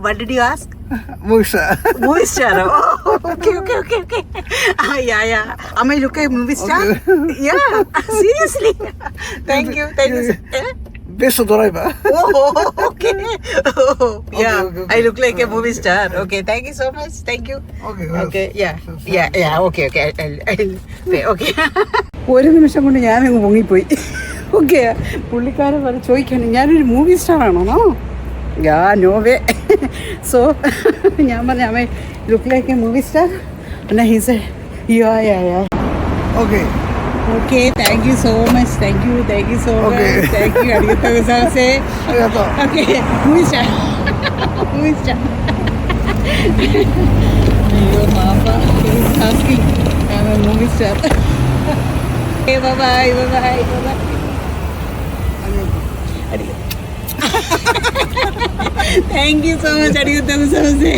What did you ask? Movie star. Movie star. Oh, okay. Yeah. Am I looking at movie star? Okay. Yeah, seriously. Thank you. Best driver. Oh, okay. Oh, yeah. Okay. I look like a movie star. Okay, thank you so much. Thank you. Okay. Yeah. Okay. I'll pay. Okay. ഒരു നിമിഷം കൊണ്ട് ഞാനങ്ങ് പൊങ്ങിപ്പോയി. Okay, പുള്ളിക്കാരൻ പറഞ്ഞ് ചോദിക്കണം ഞാനൊരു movie star ആണോ? No way. So ഞാൻ പറഞ്ഞു അമ്മ look like a movie star. എന്നാ he said yeah. Okay, thank you so much. Thank you so much. Thank you. Arigatou gozaimasu. Okay, movie star. Your mama is asking I'm a movie star. Okay, bye-bye. Thank you so much. Arigatou gozaimasu.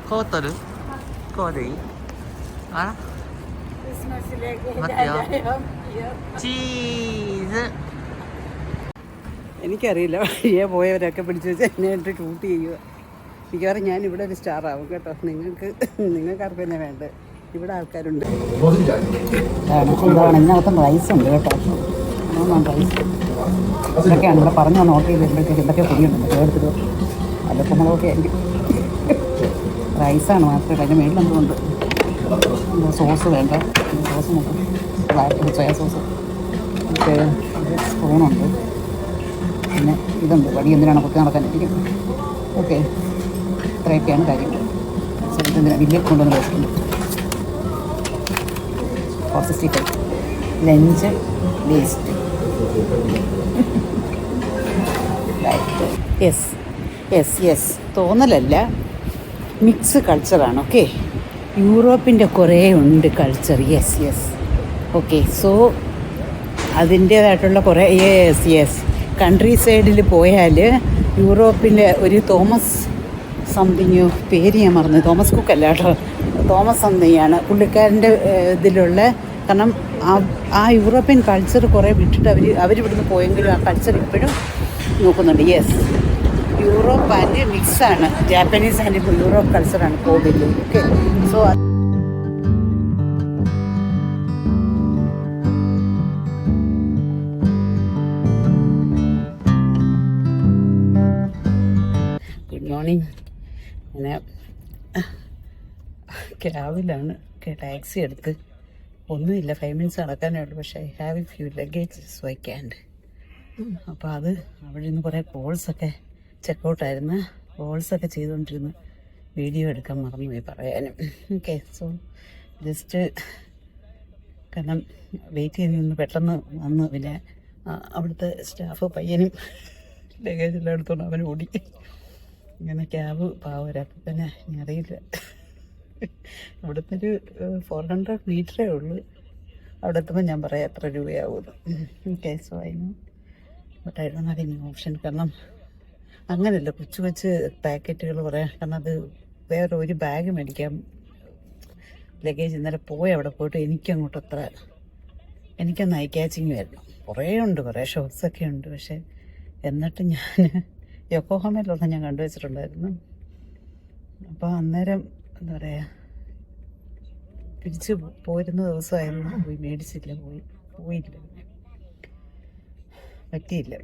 കോത്തല് കോലി ആ മതിയോ cheese. എനിക്കറിയില്ല, വഴിയെ പോയവരൊക്കെ പിടിച്ച് വെച്ച് എന്നെ ഇട്ട് ഷൂട്ട് ചെയ്യുക. മിക്കവാറും ഞാൻ ഇവിടെ ഒരു സ്റ്റാർ ആവും കേട്ടോ. നിങ്ങൾക്കാർക്കും തന്നെ വേണ്ടത്. ഇവിടെ ആൾക്കാരുണ്ട്. ഇതാണ് ഇതിനകത്തും റൈസ് ഉണ്ട് കേട്ടോ. റൈസ് ഇതൊക്കെയാണ് ഇവിടെ പറഞ്ഞ് നോട്ട് ചെയ്തിട്ടുണ്ടെങ്കിൽ എന്തൊക്കെ പൊടിയുണ്ട് ചേർത്തിട്ട് അതൊക്കെ മുളകൊക്കെ ആയിരിക്കും. റൈസാണ് മാത്രമല്ല അതിൻ്റെ മേളിലെന്തുകൊണ്ട് സോസ് വേണ്ട. സോസ് നോക്കാം, ബ്ലാക്ക് സോയ സോസ്. സ്പൂണുണ്ട്. പിന്നെ ഇതുണ്ട്, വടി എന്തിനാണ് കുത്തി നടക്കാനിരിക്കും. ഓക്കെ, ഇത്രയൊക്കെയാണ് കാര്യങ്ങൾ. സോ ഇതെന്തിനാണ് വലിയ കൊണ്ടുവന്ന് വെച്ചിട്ടുണ്ട്. കുറച്ച് സ്റ്റിക്കർ ലഞ്ച് വേസ്റ്റ്. യെസ് തോന്നലല്ല, മിക്സ് കൾച്ചറാണ്. ഓക്കെ, യൂറോപ്പിൻ്റെ കുറേ ഉണ്ട് കൾച്ചർ. Yes okay. സോ അതിൻ്റേതായിട്ടുള്ള കുറേ യെസ് കൺട്രി സൈഡിൽ പോയാൽ യൂറോപ്പിൻ്റെ ഒരു തോമസ് സംതിങ്, പേര് ഞാൻ മറന്നു, തോമസ് കുക്ക് അല്ല കേട്ടോ, തോമസ് സംതിങ്ങാണ് പുള്ളിക്കാരൻ്റെ ഇതിലുള്ള. കാരണം ആ യൂറോപ്യൻ കൾച്ചർ കുറേ വിട്ടിട്ട് അവരിവിടുന്ന് പോയെങ്കിലും ആ കൾച്ചർ ഇപ്പോഴും നോക്കുന്നുണ്ട്. യെസ്, യൂറോപ്പ് ആൻഡ് മിക്സാണ്, ജാപ്പനീസ് ആൻഡ് യൂറോപ്പ് കൾച്ചറാണ് കോവിൽ. Okay, so good morning. അങ്ങനെ ക്യാബിലാണ് ടാക്സി എടുത്ത്. ഒന്നുമില്ല, 5 minutes നടക്കാനേ ഉള്ളൂ. പക്ഷേ I have A few luggage so I ക്യാൻഡ്. അപ്പോൾ അത് അവിടെ നിന്ന് കുറേ കോൾസൊക്കെ ചെക്കൗട്ടായിരുന്നു. കോൾസൊക്കെ ചെയ്തുകൊണ്ടിരുന്നു. വീഡിയോ എടുക്കാൻ മറന്നുപോയി പറയാനും. ഓക്കെ, സോ ജസ്റ്റ് കാരണം വെയിറ്റ് ചെയ്ത് നിന്ന് പെട്ടെന്ന് വന്ന് പിന്നെ അവിടുത്തെ സ്റ്റാഫ് പയ്യനും ലഗേജെല്ലാം എടുത്തോണ്ട് അവൻ ഓടി. ഇങ്ങനെ ക്യാബ് പാവരാ. അപ്പം പിന്നെ ഞാൻ അറിയില്ല, ഇവിടുത്തെ ഒരു 400 മീറ്ററേ ഉള്ളൂ. അവിടെ എത്തുമ്പോൾ ഞാൻ പറയാം എത്ര രൂപയാവുമെന്ന്. ഓക്കെ, സോ അതിന് but I don't have any option. കാരണം അങ്ങനെയല്ല, കൊച്ചു പാക്കറ്റുകൾ പറയാം. കാരണം അത് വേറെ ഒരു ബാഗ് മേടിക്കാം. ലഗേജ് ഇന്നലെ അവിടെ പോയിട്ട് എനിക്കങ്ങോട്ട് എനിക്കൊന്ന് ഐ ക്യാച്ചിങ് വരുന്നു. കുറേ ഷോർട്സൊക്കെ ഉണ്ട്. പക്ഷേ എന്നിട്ട് ഞാൻ യൊക്കോഹാമയിലൊന്നും ഞാൻ കണ്ടുവച്ചിട്ടുണ്ടായിരുന്നു. അപ്പോൾ അന്നേരം എന്താ പറയുക, തിരിച്ച് പോരുന്ന ദിവസമായിരുന്നു. പോയി മേടിച്ചില്ല, പോയില്ല, പറ്റിയില്ല.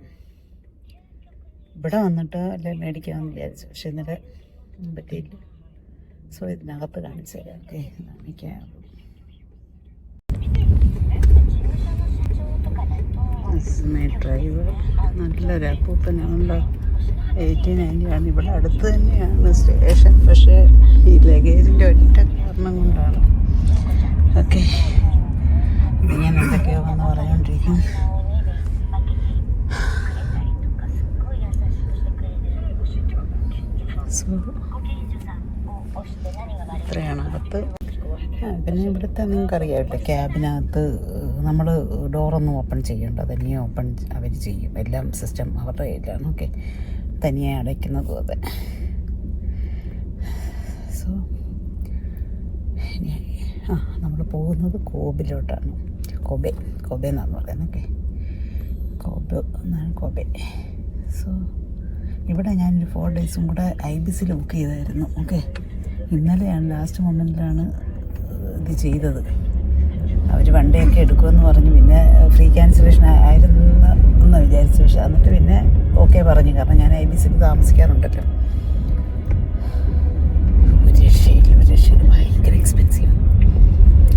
ഇവിടെ വന്നിട്ട് അല്ലേ മേടിക്കാമെന്ന് വിചാരിച്ചു. പക്ഷെ ഇന്നലെ പറ്റിയില്ല. സോ ഇതിനകത്ത് കാണിച്ചു തരാം. ഓക്കെ, കാണിക്കാം. ഡ്രൈവർ നല്ലൊരു അപ്പൂപ്പനാണല്ലോ. 1890 ആണ്. ഇവിടെ അടുത്ത് തന്നെയാണ് സ്റ്റേഷൻ. പക്ഷേ ഈ ലഗേജിൻ്റെ ഒറ്റ കാരണം കൊണ്ടാണ്. ഓക്കെ, ഞാൻ എന്തൊക്കെയോ വന്ന് പറഞ്ഞുകൊണ്ടിരിക്കും. സോ ഇത്രയാണ് അകത്ത്. പിന്നെ ഇവിടുത്തെ നിങ്ങൾക്കറിയാമല്ലോ, ക്യാബിനകത്ത് നമ്മൾ ഡോറൊന്നും ഓപ്പൺ ചെയ്യേണ്ട, തനിയെ ഓപ്പൺ അവർ ചെയ്യും. എല്ലാം സിസ്റ്റം അവരുടെ കയ്യിലാണ്. ഓക്കെ, തനിയെ അടയ്ക്കുന്നതും അതെ. സോ നമ്മൾ പോകുന്നത് കോബിലോട്ടാണ്. കോബെ എന്നാണ് പറയുന്നത്. ഓക്കെ, കോബെ എന്നാണ് കോബെ. സോ ഇവിടെ ഞാനൊരു 4 ഡേയ്സും കൂടെ ഐബിസിൽ ബുക്ക് ചെയ്തായിരുന്നു. ഓക്കെ, ഇന്നലെയാണ് ലാസ്റ്റ് മൊമെൻറ്റിലാണ് ഇത് ചെയ്തത്. അവർ 1 ഡേ ഒക്കെ എടുക്കുമെന്ന് പറഞ്ഞു. പിന്നെ ഫ്രീ ക്യാൻസലേഷൻ ആയിരുന്നു എന്ന് വിചാരിച്ചു. പക്ഷെ എന്നിട്ട് പിന്നെ ഓക്കെ പറഞ്ഞു. കാരണം ഞാൻ ഐബിസിൽ താമസിക്കാറുണ്ടല്ലോ. ഒരു രക്ഷയില്ല, ഭയങ്കര expensive.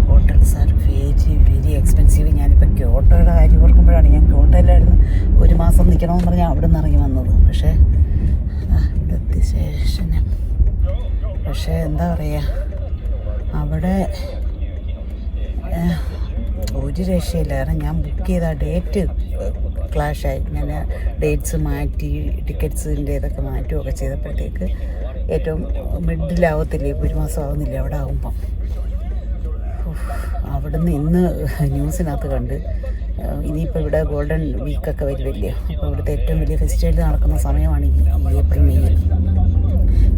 Hotels are very expensive. ഞാനിപ്പോൾ ക്യോട്ടോയുടെ കാര്യം ഓർക്കുമ്പോഴാണ്, ഞാൻ ക്യോട്ടോയിലായിരുന്നു 1 മാസം നിൽക്കണമെന്ന് പറഞ്ഞാൽ അവിടെ നിന്ന് ഇറങ്ങി വന്നത്. പക്ഷേ ഇവിടുത്തെ ശേഷന് പക്ഷേ എന്താ പറയുക, അവിടെ ഒരു രക്ഷയില്ല. കാരണം ഞാൻ ബുക്ക് ചെയ്ത ഡേറ്റ് ക്ലാഷായി. ഞാൻ ഡേറ്റ്സ് മാറ്റി, ടിക്കറ്റ്സിൻ്റെ ഇതൊക്കെ മാറ്റുകയൊക്കെ ചെയ്തപ്പോഴത്തേക്ക് ഏറ്റവും മിഡിലാവത്തില്ലേ, 1 മാസം ആവുന്നില്ല അവിടെ ആകുമ്പം. അവിടുന്ന് ഇന്ന് ന്യൂസിനകത്ത് കണ്ട് ഇനിയിപ്പോൾ ഇവിടെ ഗോൾഡൻ വീക്കൊക്കെ വരുമല്ലോ. അപ്പോൾ ഇവിടുത്തെ ഏറ്റവും വലിയ ഫെസ്റ്റിവൽ നടക്കുന്ന സമയമാണ് ഈ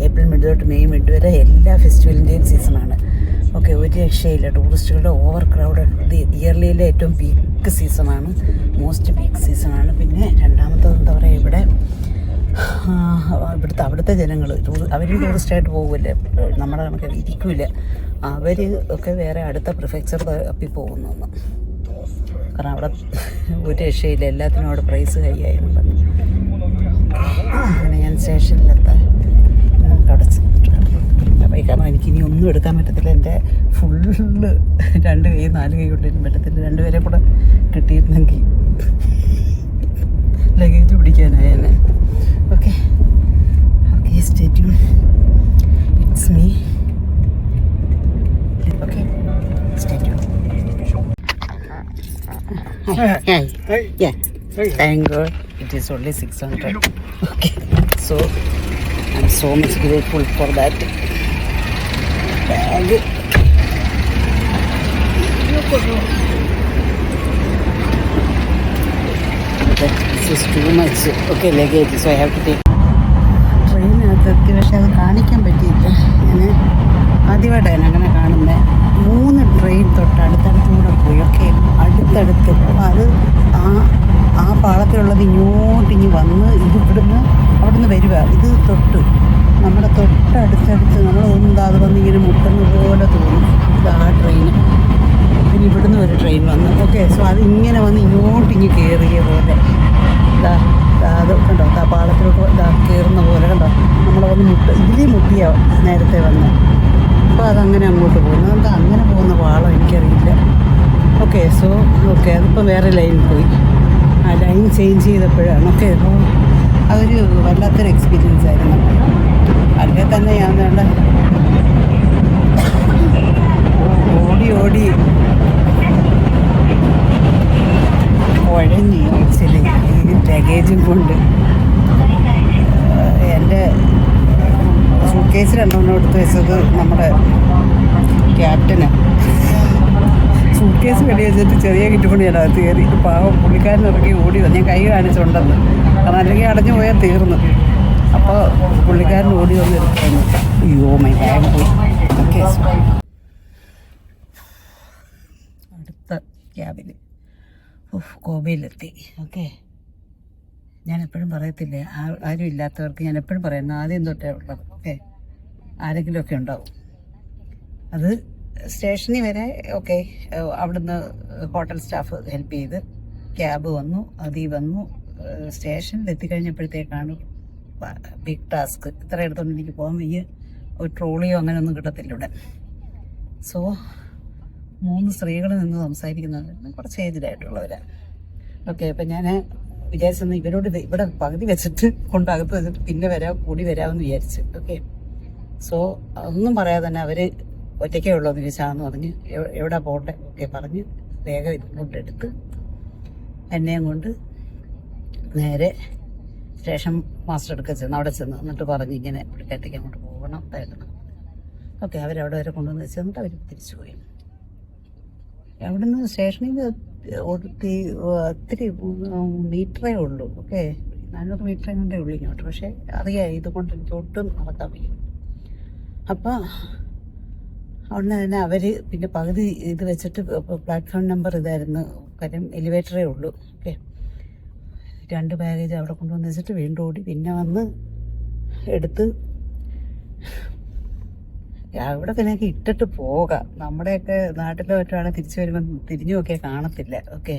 ഏപ്രിൽ മിഡ് തൊട്ട് മെയ് മിഡ് വരെ എല്ലാ ഫെസ്റ്റിവലിൻ്റെയും സീസണാണ്. ഓക്കെ, ഒരു രക്ഷയില്ല. ടൂറിസ്റ്റുകളുടെ ഓവർ ക്രൗഡ് ഇയർലിയിലെ ഏറ്റവും പീക്ക് സീസണാണ്, മോസ്റ്റ് പീക്ക് സീസണാണ്. പിന്നെ രണ്ടാമത്തത് എന്താ പറയുക, അവിടുത്തെ ജനങ്ങൾ അവർ ടൂറിസ്റ്റായിട്ട് പോകുമല്ലേ, നമ്മുടെ നമുക്ക് ഇരിക്കില്ല. അവർ ഒക്കെ വേറെ അടുത്ത പ്രിഫെക്ചർ തപ്പി പോകുന്നു. കാരണം അവിടെ ഒരു രക്ഷയില്ല, എല്ലാത്തിനും അവിടെ പ്രൈസ് കൈയായിരുന്നു പറഞ്ഞു. അങ്ങനെ ഞാൻ സ്റ്റേഷനിലെത്താൻ അടച്ച് അപ്പോൾ കാരണം എനിക്കിനി ഒന്നും എടുക്കാൻ പറ്റത്തില്ല. എൻ്റെ ഫുള്ള് 2 കൈ 4 കൈ കൊണ്ടിരുന്നു പറ്റത്തില്ല. 2 പേരെ കൂടെ കിട്ടിയിരുന്നെങ്കിൽ ലഗേജ് പിടിക്കാനായേനെ. Okay stay tune, it's me. Okay stay tune. Yeah, thank God it is only 600. Okay, so I'm so much grateful for that bag. This is too much. Okay, luggage, so I have to take. ട്രെയിനകത്തെത്തി, പക്ഷെ അത് കാണിക്കാൻ പറ്റിയില്ല. ഞാൻ ആദ്യമായിട്ടാണ് അങ്ങനെ കാണുന്നത്. 3 train തൊട്ട് അടുത്തടുത്തൂടെ പോയി. ഓക്കെ, അടുത്തടുത്ത്. അപ്പോൾ അത് ആ പാളത്തിലുള്ളത് ഇങ്ങോട്ടിങ്ങി വന്ന് ഇവിടുന്ന് അവിടുന്ന് വരിക. ഇത് നമ്മുടെ തൊട്ടടുത്തടുത്ത് നമ്മളൊന്നും അത് വന്ന് ഇങ്ങനെ മുട്ടുന്ന പോലെ തോന്നും. ഇത് ആ ട്രെയിൻ. പിന്നെ ഇവിടുന്ന് ഒരു ട്രെയിൻ വന്നു. ഓക്കെ, സോ അത് ഇങ്ങനെ വന്ന് ഇങ്ങോട്ടിങ്ങി കയറിയ പോലെ അത് കണ്ടോ, ആ പാളത്തിലോട്ട് കയറുന്ന പോലെ കണ്ടോ. നമ്മളെ വന്ന് ഇതിലേ മുട്ടിയാ നേരത്തെ വന്ന്. അപ്പോൾ അതങ്ങനെ അങ്ങോട്ട് പോകുന്നു. എന്താ അങ്ങനെ പോകുന്ന പാളം എനിക്കറിയില്ല. ഓക്കെ, സോ അതിപ്പോൾ വേറെ ലൈനിൽ പോയി. ആ ലൈൻ ചേഞ്ച് ചെയ്തപ്പോഴാണ്. ഓക്കെ, അപ്പോൾ അതൊരു വല്ലാത്തൊരു എക്സ്പീരിയൻസ് ആയിരുന്നു. അല്ലെങ്കിൽ തന്നെ ഞാൻ വേണ്ട ഓടി കുഴഞ്ഞു ആക്ച്വലി ഈ ലഗേജും കൊണ്ട്. എൻ്റെ സൂട്ട്കേസ് 2 എടുത്ത് വെച്ചത് നമ്മുടെ ക്യാപ്റ്റന്. സൂട്ട്കേസ് വെടി വെച്ചിട്ട് ചെറിയ കിറ്റുകൊണ്ട് ഞാൻ അകത്ത് കയറി. പാവം പുള്ളിക്കാരൻ ഇറങ്ങി ഓടി വന്നു. ഞാൻ കൈ കാണിച്ചുണ്ടെന്ന്, കാരണം അല്ലെങ്കിൽ അടഞ്ഞു പോയാൽ തീർന്നു. അപ്പോൾ പുള്ളിക്കാരൻ ഓടി വന്ന് എടുക്കുന്നു. അയ്യോ, മൈ ബാഗ് പോയി. ഓക്കെ, അടുത്ത ക്യാബിൽ കോബയിലെത്തി. ഓക്കെ, ഞാൻ എപ്പോഴും പറയത്തില്ലേ, ആരും ഇല്ലാത്തവർക്ക് ഞാൻ എപ്പോഴും പറയുന്നു, ആദ്യം തൊട്ടേ ഉള്ളത്. ഓക്കെ, ആരെങ്കിലുമൊക്കെ ഉണ്ടാവും. അത് സ്റ്റേഷനിൽ വരെ ഓക്കെ, അവിടുന്ന് ഹോട്ടൽ സ്റ്റാഫ് ഹെൽപ്പ് ചെയ്ത് ക്യാബ് വന്നു, വന്നു. സ്റ്റേഷനിൽ എത്തിക്കഴിഞ്ഞപ്പോഴത്തേക്കാണ് ബിഗ് ടാസ്ക്. ഇത്ര എടുത്തോണ്ട് എനിക്ക് പോകാൻ വയ്യ. ഒരു ട്രോളിയോ അങ്ങനെ ഒന്നും കിട്ടത്തില്ല ഇവിടെ. സോ 3 സ്ത്രീകൾ നിന്ന് സംസാരിക്കുന്നത് കുറച്ച് ഏജിലായിട്ടുള്ളവരാണ്. ഓക്കെ, അപ്പം ഞാൻ വിചാരിച്ചെന്ന് ഇവരോട് ഇവിടെ പകുതി വെച്ചിട്ട് കൊണ്ടകത്ത് വെച്ചിട്ട് പിന്നെ കൂടി വരാമെന്ന് വിചാരിച്ചു. ഓക്കെ, സോ ഒന്നും പറയാതെ തന്നെ അവർ ഒറ്റയ്ക്കേ ഉള്ളൂന്ന് ചോദിച്ചാന്ന് പറഞ്ഞ് എവിടെ പോകട്ടെ ഒക്കെ പറഞ്ഞ് വേഗം ഇങ്ങോട്ടെടുത്ത് എന്നെയും കൊണ്ട് നേരെ സ്റ്റേഷൻ മാസ്റ്റർ എടുക്കുക ചെന്ന് അവിടെ ചെന്ന് എന്നിട്ട് പറഞ്ഞ് ഇങ്ങനെ പുള്ളിക്കാരത്തേക്ക് അങ്ങോട്ട് പോകണം തായിരുന്നു. ഓക്കെ, അവരവിടെ വരെ കൊണ്ടുവന്ന് വെച്ച് എന്നിട്ട് അവർ തിരിച്ചു പോയി. അവിടുന്ന് സ്റ്റേഷനിൽ ഒത്തിരി മീറ്ററേ ഉള്ളൂ. ഓക്കെ, 400 മീറ്ററേ കൊണ്ടേ ഉള്ളൂ ഇങ്ങോട്ട്. പക്ഷേ അറിയാം, ഇതുകൊണ്ട് എനിക്ക് ഒട്ടും നടക്കാൻ വയ്യ. അപ്പോൾ ഉടനെ തന്നെ അവർ പിന്നെ പകുതി ഇത് വെച്ചിട്ട് പ്ലാറ്റ്ഫോം നമ്പർ ഇതായിരുന്നു, കാര്യം എലിവേറ്ററേ ഉള്ളൂ. ഓക്കെ, 2 ബാഗേജ് അവിടെ കൊണ്ടുവന്ന് വെച്ചിട്ട് വീണ്ടും ഓടി പിന്നെ വന്ന് എടുത്ത് അവിടെ പിന്നെയൊക്കെ ഇട്ടിട്ട് പോകാം. നമ്മുടെയൊക്കെ നാട്ടിലെ മറ്റാണ് തിരിച്ചു വരുമ്പോൾ തിരിഞ്ഞു നോക്കിയാൽ കാണത്തില്ല. ഓക്കെ,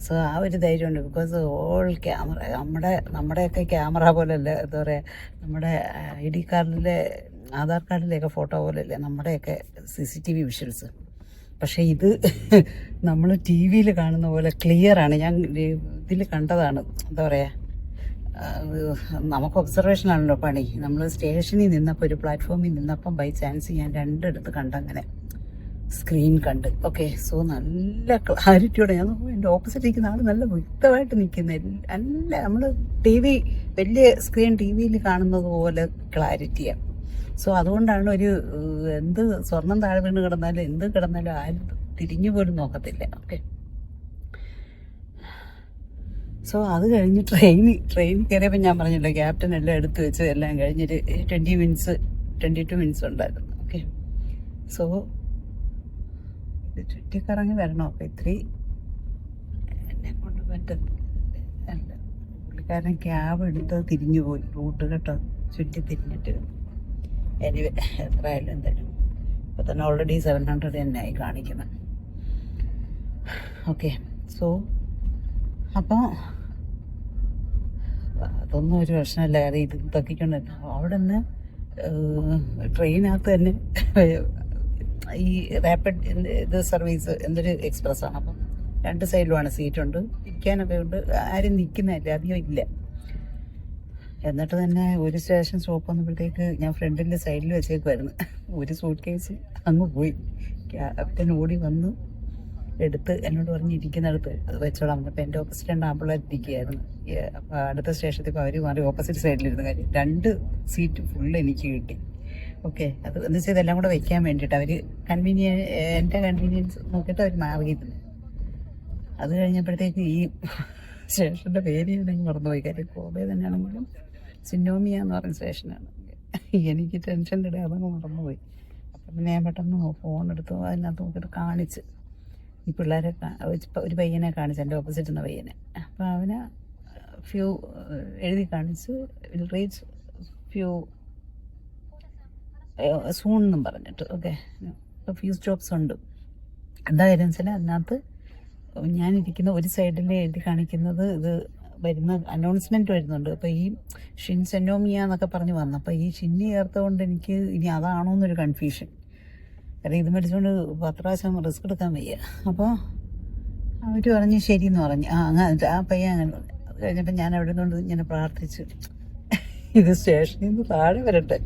സോ ആ ഒരു ധൈര്യമുണ്ട്. ബിക്കോസ് ഓൾ ക്യാമറ നമ്മുടെയൊക്കെ ക്യാമറ പോലെയല്ല, എന്താ പറയുക, നമ്മുടെ ID കാർഡിലെ ആധാർ കാർഡിലെയൊക്കെ ഫോട്ടോ പോലെയല്ലേ നമ്മുടെയൊക്കെ CCTV വിഷ്വൽസ്. പക്ഷേ ഇത് നമ്മൾ TV കാണുന്ന പോലെ ക്ലിയറാണ്. ഞാൻ ഇതിൽ കണ്ടതാണ്. എന്താ പറയുക, നമുക്ക് ഒബ്സർവേഷനാണല്ലോ പണി. നമ്മൾ സ്റ്റേഷനിൽ നിന്നപ്പോൾ, ഒരു പ്ലാറ്റ്ഫോമിൽ നിന്നപ്പം ബൈ ചാൻസ് ഞാൻ 2 ഇടത്ത് കണ്ടങ്ങനെ സ്ക്രീൻ കണ്ട്. ഓക്കെ, സോ നല്ല ക്ലാരിറ്റിയോടെ ഞാൻ എൻ്റെ ഓപ്പോസിറ്റ് നിൽക്കുന്ന ആൾ നല്ല വ്യക്തമായിട്ട് നിൽക്കുന്ന, നല്ല നമ്മൾ വലിയ സ്ക്രീൻ TV കാണുന്നത് പോലെ ക്ലാരിറ്റിയാണ്. സോ അതുകൊണ്ടാണ് ഒരു എന്ത് സ്വർണം താഴെ വീണ് കിടന്നാലും എന്ത് കിടന്നാലും ആരും തിരിഞ്ഞു പോലും നോക്കത്തില്ല. ഓക്കെ, സോ അത് കഴിഞ്ഞ് ട്രെയിനിൽ കയറിയപ്പോൾ ഞാൻ പറഞ്ഞല്ലോ, ക്യാപ്റ്റൻ എല്ലാം എടുത്തു വെച്ച് എല്ലാം കഴിഞ്ഞൊരു 22 മിനിറ്റ്സ് ഉണ്ടായിരുന്നു. ഓക്കെ, സോ ഇത് ചുറ്റിക്കറങ്ങി വരണം. അപ്പോൾ ഇത്തിരി എന്നെ കൊണ്ട് പറ്റത്തില്ല. പുള്ളിക്കാരൻ ക്യാബ് എടുത്ത് തിരിഞ്ഞു പോയി റൂട്ട് കേട്ടോ, ചുറ്റി തിരിഞ്ഞിട്ട്. എനിവേ എത്രയായാലും എന്തായാലും ഇപ്പോൾ തന്നെ ഓൾറെഡി 700 തന്നെ ആയി കാണിക്കുന്നത്. ഓക്കെ, സോ അപ്പോൾ അതൊന്നും ഒരു പ്രശ്നമല്ല. അത് ഇത് തക്കിക്കൊണ്ടല്ല അവിടെ നിന്ന് ട്രെയിനകത്ത് തന്നെ ഈ റാപ്പിഡ് ഇത് സർവീസ് എന്തൊരു എക്സ്പ്രസ്സാണ്. അപ്പം 2 സൈഡിലുമാണ് സീറ്റുണ്ട്, ഇരിക്കാനൊക്കെ ഉണ്ട്. ആരും നിൽക്കുന്നില്ല, അധികം ഇല്ല. എന്നിട്ട് തന്നെ ഒരു സ്റ്റേഷൻ സ്റ്റോപ്പ് വന്നപ്പോഴത്തേക്ക് ഞാൻ ഫ്രണ്ടിൻ്റെ സൈഡിൽ വെച്ചേക്കുമായിരുന്നു. ഒരു സൂട്ട് കേസ് അങ്ങ് പോയി. ക്യാപ്റ്റൻ ഓടി വന്ന് എടുത്ത് എന്നോട് പറഞ്ഞ് ഇരിക്കുന്നിടത്ത് വെച്ചോളാം. അപ്പോൾ എൻ്റെ ഓപ്പോസിറ്റ് 2 ആമ്പിള്ളേരിക്കുകയായിരുന്നു. അപ്പോൾ അടുത്ത സ്റ്റേഷനിൽ അവർ മാറി ഓപ്പോസിറ്റ് സൈഡിലിരുന്ന കാര്യം 2 സീറ്റ് ഫുള്ള് എനിക്ക് കിട്ടി. ഓക്കെ, അത് എന്ന് വെച്ചാൽ ഇതെല്ലാം കൂടെ വെക്കാൻ വേണ്ടിയിട്ട് അവർ എൻ്റെ കൺവീനിയൻസ് നോക്കിയിട്ട് അവർ മാറിയിരുന്നു. അത് കഴിഞ്ഞപ്പോഴത്തേക്ക് ഈ സ്റ്റേഷൻ്റെ പേര് ഞാൻ മറന്നുപോയി. കാര്യം കോബെ തന്നെയാണെങ്കിലും സിന്നോമിയ എന്ന് പറയുന്ന സ്റ്റേഷനാണ്. എനിക്ക് ടെൻഷൻ്റെ ഇടയിൽ അതങ്ങ് മറന്നുപോയി. അപ്പം പിന്നെ ഞാൻ പെട്ടെന്ന് ഫോൺ എടുത്തു അതിനകത്ത് നോക്കിയിട്ട് കാണിച്ച് ഈ പിള്ളേരെ ഒരു പയ്യനെ കാണിച്ചു, എൻ്റെ ഓപ്പോസിറ്റ് എന്ന പയ്യനെ. അപ്പോൾ അവന് എഴുതി കാണിച്ച് റീച്ച് ഫ്യൂ സൂൺ എന്നും പറഞ്ഞിട്ട്. ഓക്കെ, ഇപ്പോൾ ഫ്യൂ സ്റ്റോപ്സ് ഉണ്ട്. എന്താ കാര്യം വെച്ചാൽ അതിനകത്ത് ഞാനിരിക്കുന്ന ഒരു സൈഡിൽ എഴുതി കാണിക്കുന്നത് ഇത് വരുന്ന അനൗൺസ്മെൻറ്റ് വരുന്നുണ്ട്. അപ്പോൾ ഈ ഷിൻസെനോമിയ എന്നൊക്കെ പറഞ്ഞ് വന്നു. അപ്പോൾ ഈ ഷിന്നി ചേർത്തുകൊണ്ട് എനിക്ക് ഇനി അതാണോ എന്നൊരു കൺഫ്യൂഷൻ. കാരണം ഇത് മേടിച്ചുകൊണ്ട് 10 പ്രാവശ്യം റിസ്ക് എടുക്കാൻ വയ്യ. അപ്പോൾ അവർ പറഞ്ഞ് ശരിയെന്ന് പറഞ്ഞു. അങ്ങനെ ആ പയ്യൻ അങ്ങനെ പറഞ്ഞു. അത് കഴിഞ്ഞപ്പോൾ ഞാൻ അവിടെ നിന്നുകൊണ്ട് ഇങ്ങനെ പ്രാർത്ഥിച്ചു, ഇത് സ്റ്റേഷനിൽ നിന്ന് താഴെ വരട്ടെ,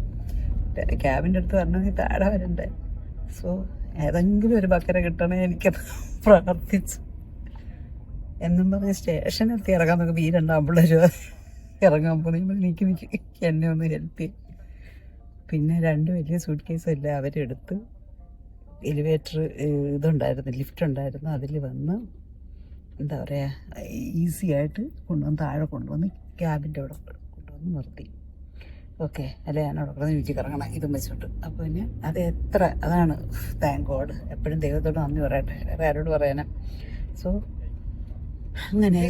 ക്യാബിൻ്റെ അടുത്ത് വരണമെങ്കിൽ താഴെ വരണ്ടേ. സോ ഏതെങ്കിലും ഒരു ബക്കര കിട്ടണേ എനിക്കത് പ്രാർത്ഥിച്ചു. എന്നും പറഞ്ഞ് സ്റ്റേഷനെത്തി ഇറങ്ങാൻ നോക്കുമ്പോൾ ഈ 2 ആമ്പിള്ളേർ ഇറങ്ങാൻ പോകുന്ന എനിക്ക് എന്നെ ഒന്ന് ഹെൽപ്പ് ചെയ്യും. പിന്നെ 2 വലിയ സൂട്ട് കേസല്ല അവരെടുത്ത് എലിവേറ്റർ ഇതുണ്ടായിരുന്നു, ലിഫ്റ്റ് ഉണ്ടായിരുന്നു, അതിൽ വന്ന് എന്താ പറയുക ഈസി ആയിട്ട് കൊണ്ടുവന്ന് താഴെ കൊണ്ടുവന്ന് ക്യാബിൻ്റെ അവിടെ കൊണ്ടുവന്ന് നിർത്തി. ഓക്കെ, അല്ലെ ഞാൻ അവിടെ കിടന്ന് വീട്ടിൽ ഇറങ്ങണം ഇതും വെച്ചിട്ട്. അപ്പോൾ പിന്നെ അത് അതാണ് താങ്ക് ഗോഡ്. എപ്പോഴും ദൈവത്തോട് നന്ദി പറയട്ടെ, വേറെ ആരോട് പറയാനാ. സോ അങ്ങനെ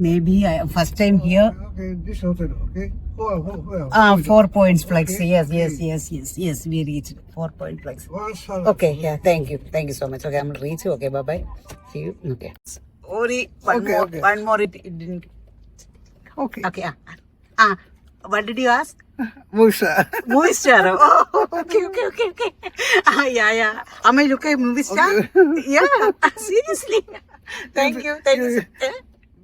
may be first time here. Okay, this hotel, okay? 4 points flex. Yes, we reached 4 point flex. Okay, yeah, thank you so much. Okay, I'm gonna reach you. Okay, bye. See you. Okay. One more. It didn't. Okay. Okay. What did you ask? Musa. Movie star. Oh, okay. Yeah. Am I looking at movie star? Okay. Yeah. Seriously. Thank you.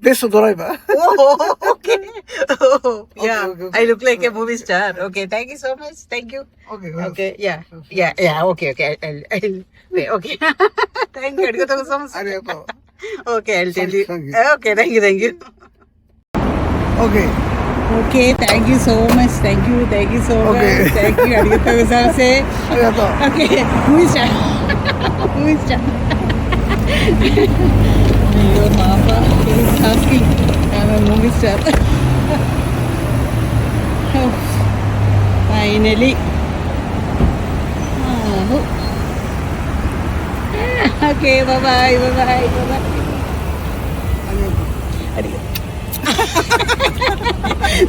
Best driver. Oh, okay. Oh, yeah. Okay. I look like a movie star. Okay, thank you so much. Thank you. Okay, yeah. Okay. I'll pay. Okay. Thank you. Arigatou gozaimasu. Arigato. Okay, I'll tell you. Thank you. Okay, thank you. Okay. Okay, thank you so much. Thank you so Okay. much. Thank you. Arigatou gozaimasu. Arigato. Okay, movie star. Your mama is asking. I'm a movie star. Finally. Okay bye bye bye bye.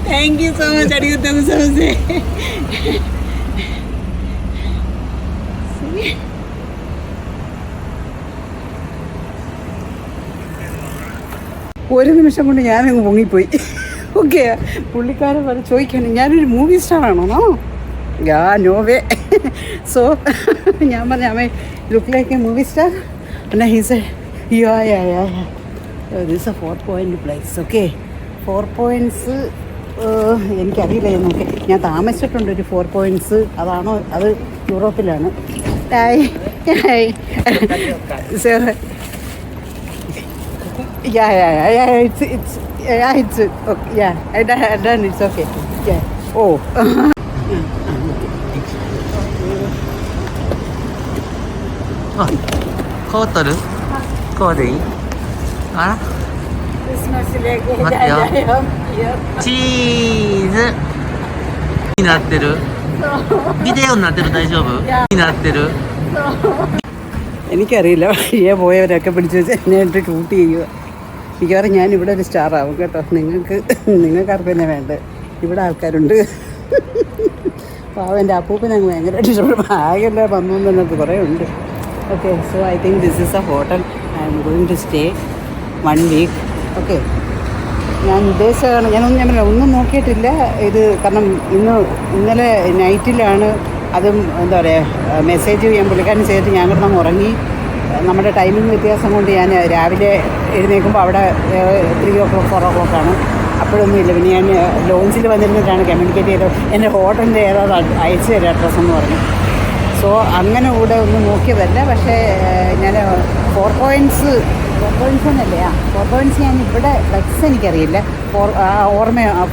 Thank you so much. അടിയത്തം സോസേ. ഒരു നിമിഷം കൊണ്ട് ഞാനങ്ങ് പൊങ്ങിപ്പോയി. Okay, പുള്ളിക്കാരൻ പറഞ്ഞ് ചോദിക്കണം ഞാനൊരു മൂവി സ്റ്റാറാണോ? Yeah no way. സോ ഞാൻ പറഞ്ഞു അമ്മ look like a movie star. പിന്നെ he's yeah this a 4 point place. Okay, 4 points എനിക്കറിയില്ല. നോക്കി ഞാൻ താമസിച്ചിട്ടുണ്ട് ഒരു 4 points. അതാണോ? അത് യൂറോപ്പിലാണ്. Sir it's okay. Yeah, I done. It's okay. Yeah. Oh.こう取る？こうでいい？あら？待ってよ。チーズになってる？ビデオになってる？大丈夫？になってる？ എനിക്കറിയില്ല. വഴിയെ പോയവരൊക്കെ പിടിച്ച് വെച്ച് എന്നെ ഇട്ട് ഷൂട്ട് ചെയ്യുക. മിക്കവാറും ഞാൻ ഇവിടെ ഒരു സ്റ്റാറാവും കേട്ടോ. നിങ്ങൾക്കാർക്കും തന്നെ വേണ്ടത്. ഇവിടെ ആൾക്കാരുണ്ട്. പാവം എൻ്റെ അപ്പൂപ്പൻ അങ്ങ് ഭയങ്കരമായിട്ട് ഇഷ്ടപ്പെടും. ആകെല്ലാം വന്നു എന്നൊക്കെ കുറേ ഉണ്ട്. Okay, so I think this is a hotel. I am going to stay 1 week. Okay, ഞാൻ ഉദ്ദേശിച്ചാണ് ഞാൻ ഒന്നും നോക്കിയിട്ടില്ല ഇത്. കാരണം ഇന്നലെ നൈറ്റിലാണ് അതും എന്താ പറയുക മെസ്സേജ് ചെയ്യാൻ പുള്ളിക്കാരൻ ചെയ്തിട്ട് ഞാൻ കിടന്ന് ഉറങ്ങി. നമ്മുടെ ടൈമിംഗ് വ്യത്യാസം കൊണ്ട് ഞാൻ രാവിലെ എഴുന്നേൽക്കുമ്പോൾ അവിടെ 3 o'clock 4 o'clock അപ്പോഴൊന്നുമില്ല. പിന്നെ ഞാൻ ലോഞ്ചിൽ വന്നിരുന്നിട്ടാണ് കമ്മ്യൂണിക്കേറ്റ് ചെയ്തത്. എൻ്റെ ഹോട്ടലിൻ്റെ ഏതോ അയച്ചു തരാം അഡ്രസ്സ് എന്ന് പറഞ്ഞു. സോ അങ്ങനെ കൂടെ ഒന്ന് നോക്കിയതല്ല. പക്ഷേ ഞാൻ 4 points എന്നല്ലേ 4 points ഞാൻ ഇവിടെ ഫ്ലെക്സ് എനിക്കറിയില്ല.